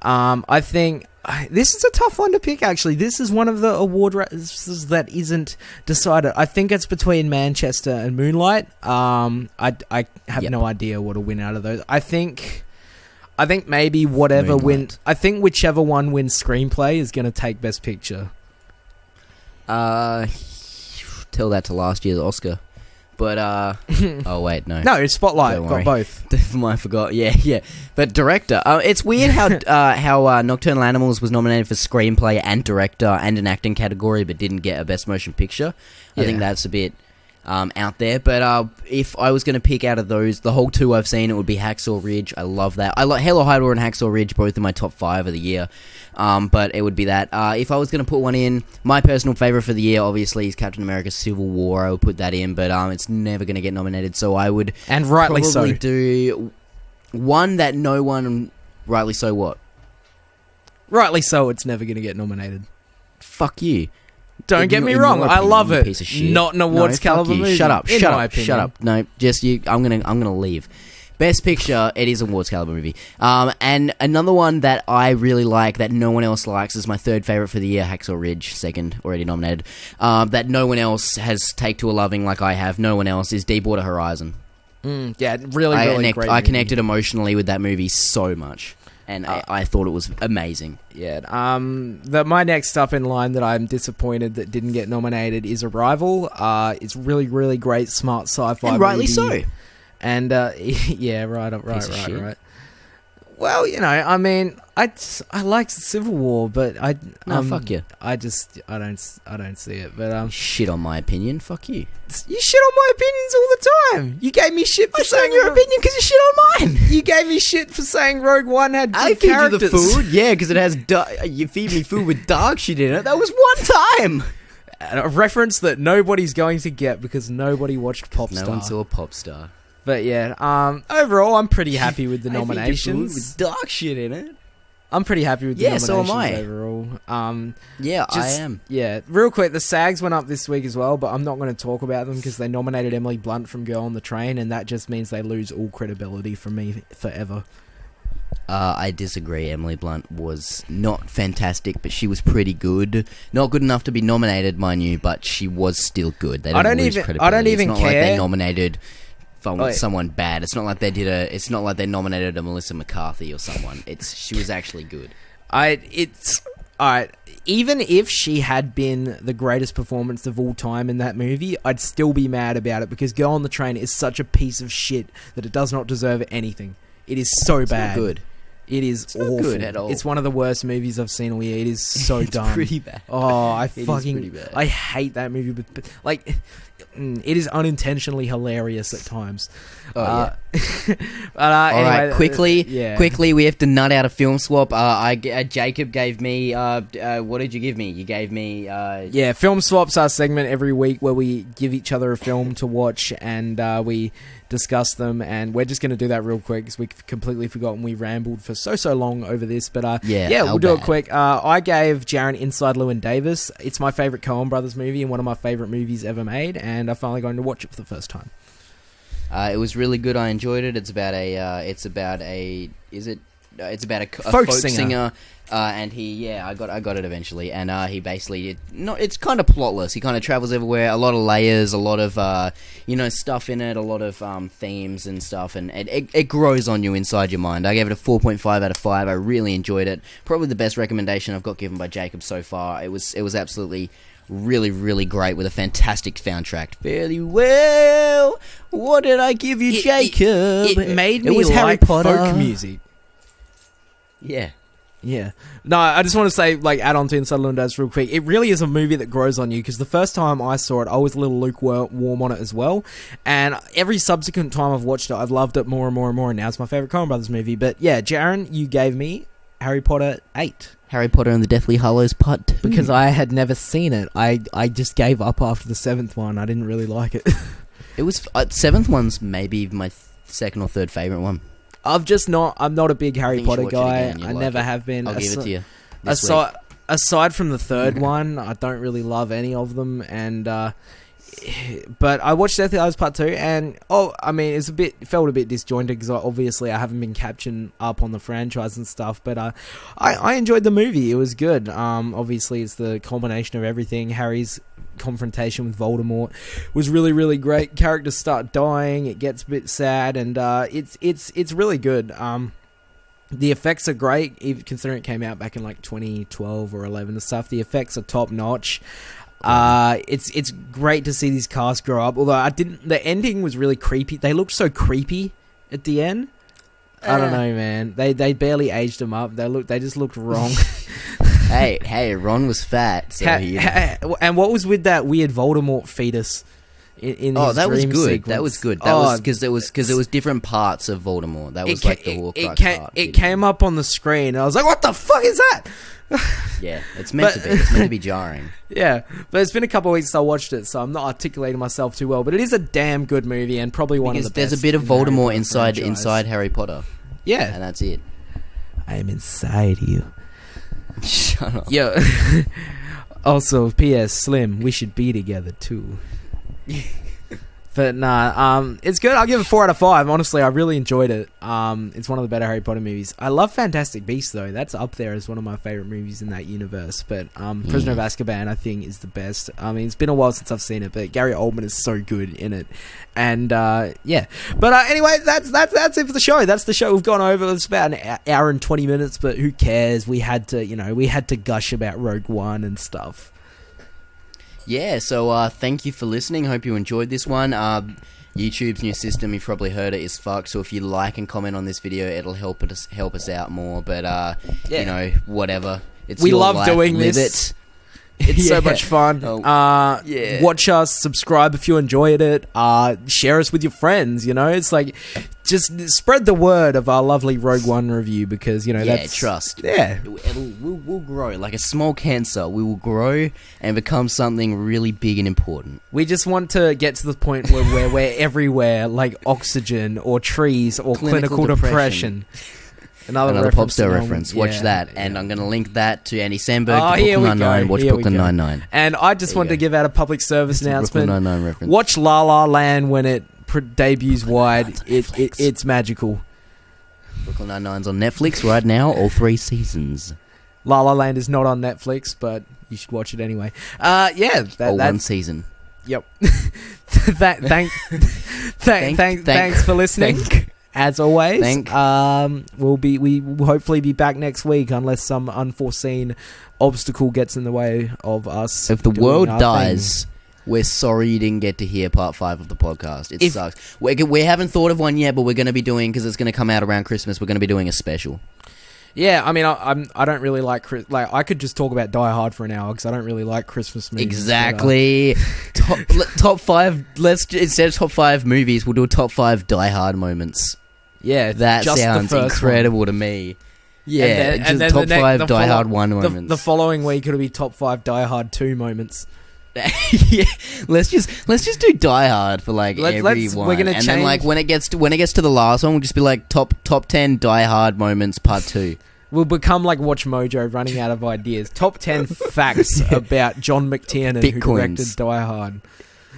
I think this is a tough one to pick, actually. This is one of the award races that isn't decided. I think it's between Manchester and Moonlight. I have no idea what will win out of those. I think maybe whatever wins. I think whichever one wins screenplay is going to take Best Picture. Tell that to last year's Oscar. But, oh wait, no. No, it's Spotlight. Got both. I forgot. Yeah. But director. It's weird how Nocturnal Animals was nominated for screenplay and director and an acting category, but didn't get a Best Motion Picture. I think that's a bit out there. But if I was going to pick out of those, the whole 2 I've seen, it would be Hacksaw Ridge. I love that. I like Hell or High Water and Hacksaw Ridge, both in my top 5 of the year. But it would be that. If I was going to put one in, my personal favourite for the year, obviously, is Captain America Civil War. I would put that in, but it's never going to get nominated. So I would and rightly probably so do one that no one... Rightly so what? Rightly so, it's never going to get nominated. Fuck you. Don't get me wrong, I love it. Piece of shit. Not an awards caliber movie. Shut up. No, just you. I'm gonna leave. Best Picture, it is a awards caliber movie. And another one that I really like that no one else likes is my 3rd favorite for the year, Hacksaw Ridge, 2nd already nominated. That no one else has take to a loving like I have. No one else is Deepwater Horizon. Yeah, really great. I connected emotionally with that movie so much. And I thought it was amazing. Yeah. My next up in line that I'm disappointed that didn't get nominated is Arrival. It's really, really great, smart sci-fi and rightly movie. so. And yeah, right. Well, I mean, I liked Civil War, but fuck you. I don't see it. But shit on my opinion. Fuck you. You shit on my opinions all the time. You gave me shit for saying your opinion because you shit on mine. You gave me shit for saying Rogue One had good characters. I feed you the food, yeah, because it has. You feed me food with dog shit in it. That was one time. A reference that nobody's going to get because nobody watched Popstar. No one saw Popstar. But yeah, overall, I'm pretty happy with the nominations. With dog shit in it. I'm pretty happy with the nominations so am I. overall. I am. Yeah, real quick, the SAGs went up this week as well, but I'm not going to talk about them because they nominated Emily Blunt from Girl on the Train, and that just means they lose all credibility from me forever. I disagree. Emily Blunt was not fantastic, but she was pretty good. Not good enough to be nominated, mind you, but she was still good. They don't lose credibility. I don't even care. Like they nominated someone bad. It's not like they did it's not like they nominated a Melissa McCarthy or someone. She was actually good. Even if she had been the greatest performance of all time in that movie, I'd still be mad about it because Girl on the Train is such a piece of shit that it does not deserve anything. It is so bad. Not good. It is awful. not good at all. It's one of the worst movies I've seen all year. It is so dumb. Pretty bad. Oh, It is pretty bad. I hate that movie. But like, it is unintentionally hilarious at times. Oh, yeah. But, All anyway, right, quickly, yeah. quickly, we have to nut out a film swap. Jacob gave me. What did you give me? You gave me. Yeah, film swaps our segment every week where we give each other a film to watch and we discuss them, and we're just going to do that real quick because we've completely forgotten we rambled for so long over this, but we'll do it quick. I gave Jaren Inside Llewyn Davis. It's my favourite Coen Brothers movie and one of my favourite movies ever made, and I'm finally going to watch it for the first time. It was really good. I enjoyed it. It's about a folk singer. And I got it eventually. And he basically it's kind of plotless. He kind of travels everywhere. A lot of layers, a lot of stuff in it, a lot of themes and stuff, and it grows on you inside your mind. I gave it a 4.5 out of 5. I really enjoyed it. Probably the best recommendation I've got given by Jacob so far. It was absolutely really, really great with a fantastic soundtrack. Fairly well. What did I give you, Jacob? It made me was like Harry Potter folk music. Yeah. Yeah. No, I just want to say, add on to Inside Llewyn Davis real quick. It really is a movie that grows on you, because the first time I saw it, I was a little lukewarm on it as well. And every subsequent time I've watched it, I've loved it more and more and more. And now it's my favourite Coen Brothers movie. But yeah, Jaren, you gave me Harry Potter 8. Harry Potter and the Deathly Hallows Part 2. Because I had never seen it. I just gave up after the 7th one. I didn't really like it. It was... 7th one's maybe my second or third favourite one. I'm not a big Harry Potter guy. I never have been. I'll give it to you. Aside from the third one, I don't really love any of them. And but I watched Deathly Hallows Part 2, and it felt a bit disjointed because obviously I haven't been catching up on the franchise and stuff. But I enjoyed the movie. It was good. Obviously it's the culmination of everything. Harry's confrontation with Voldemort was really, really great. Characters start dying, it gets a bit sad, and it's really good. The effects are great, even considering it came out back in 2012 or 11 and stuff. The effects are top notch. It's great to see these casts grow up, although the ending was really creepy. They looked so creepy at the end. I don't know, man. They barely aged them up. They just looked wrong. Hey, Ron was fat. So and what was with that weird Voldemort fetus in his that was dream good. sequence? That was good. That was because there was different parts of Voldemort. That was the Horcrux part. It came up on the screen, and I was like, "What the fuck is that?" Yeah, it's meant to be. It's meant to be jarring. Yeah, but it's been a couple of weeks since I watched it, so I'm not articulating myself too well. But it is a damn good movie, and probably one of the best. There's a bit of Voldemort inside Harry Potter. Yeah, and that's it. I am inside you. Shut up. Yo. Also, P.S. Slim, we should be together too. But nah, it's good. I'll give it 4 out of 5. Honestly, I really enjoyed it. It's one of the better Harry Potter movies. I love Fantastic Beasts though. That's up there as one of my favorite movies in that universe. But Prisoner of Azkaban, I think, is the best. I mean, it's been a while since I've seen it, but Gary Oldman is so good in it. And yeah. But anyway, that's it for the show. That's the show we've gone over. It's about an hour and 20 minutes, but who cares? We had to gush about Rogue One and stuff. Yeah, so thank you for listening. Hope you enjoyed this one. YouTube's new system, you've probably heard it, is fucked. So if you like and comment on this video, it'll help us out more. But whatever. It's we love life. doing Live this. It. It's so much fun. Watch us, subscribe if you enjoyed it. Share us with your friends. It's just spread the word of our lovely Rogue One review, because that's trust. Yeah, we'll grow like a small cancer. We will grow and become something really big and important. We just want to get to the point where we're everywhere, like oxygen or trees or clinical depression. Another Popstar reference. Watch that. And I'm going to link that to Andy Samberg, to Brooklyn Nine-Nine. Watch Brooklyn Nine-Nine. And I just wanted to give out a public service announcement. Brooklyn Nine-Nine reference. Watch La La Land when it debuts wide. It's magical. Brooklyn Nine-Nine's on Netflix right now, all 3 seasons. La La Land is not on Netflix, but you should watch it anyway. That's 1 season. Yep. Thanks for listening. As always, we will hopefully be back next week, unless some unforeseen obstacle gets in the way of us. If the world dies, we're sorry you didn't get to hear part 5 of the podcast. It sucks. We haven't thought of one yet, but we're going to be doing, because it's going to come out around Christmas, we're going to be doing a special. Yeah, I mean, I don't really like I could just talk about Die Hard for an hour because I don't really like Christmas movies. Exactly. Top 5. Instead of top 5 movies, we'll do a top 5 Die Hard moments. Yeah, that sounds incredible to me. Yeah, and then top 5 Die Hard 1 moments. The following week it'll be top 5 Die Hard 2 moments. Yeah, let's just do Die Hard for like every one. We're gonna and change. Then like when it gets to the last one, we'll just be like top 10 Die Hard moments part 2. We'll become like Watch Mojo, running out of ideas. Top 10 facts about John McTiernan, who directed Die Hard.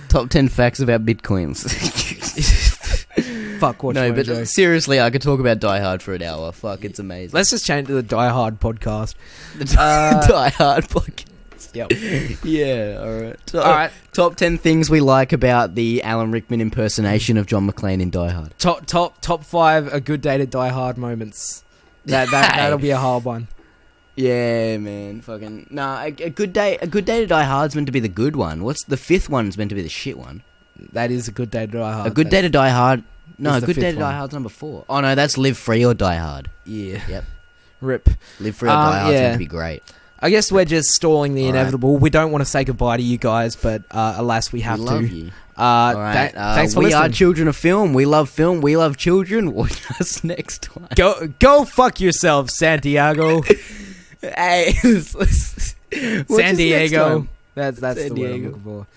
Top 10 facts about bitcoins. Fuck Watch Mojo. But seriously, I could talk about Die Hard for an hour. Fuck, it's amazing. Let's just change to the Die Hard podcast. The Die Hard podcast. Yep. Yeah, alright. Alright. Top 10 things we like about the Alan Rickman impersonation of John McClane in Die Hard. Top 5 A Good Day to Die Hard moments. That'll be a hard one. Yeah, man. Fucking a good day to Die Hard's meant to be the good one. What's the 5th one's meant to be the shit one? That is A Good Day to Die Hard. A Good Day to Die Hard. No, A Good Day to Die one. Hard's number 4. Oh no, that's Live Free or Die Hard. Yeah. Yep. Rip. Live Free or Die Hard's meant to be great. I guess we're just stalling the inevitable. We don't want to say goodbye to you guys, but alas, we have to. We love you. Thanks for we listening. are children of film. We love film. We love children. Watch us next time. Go fuck yourself, Santiago. Hey, San Diego. That's the word I'm looking for.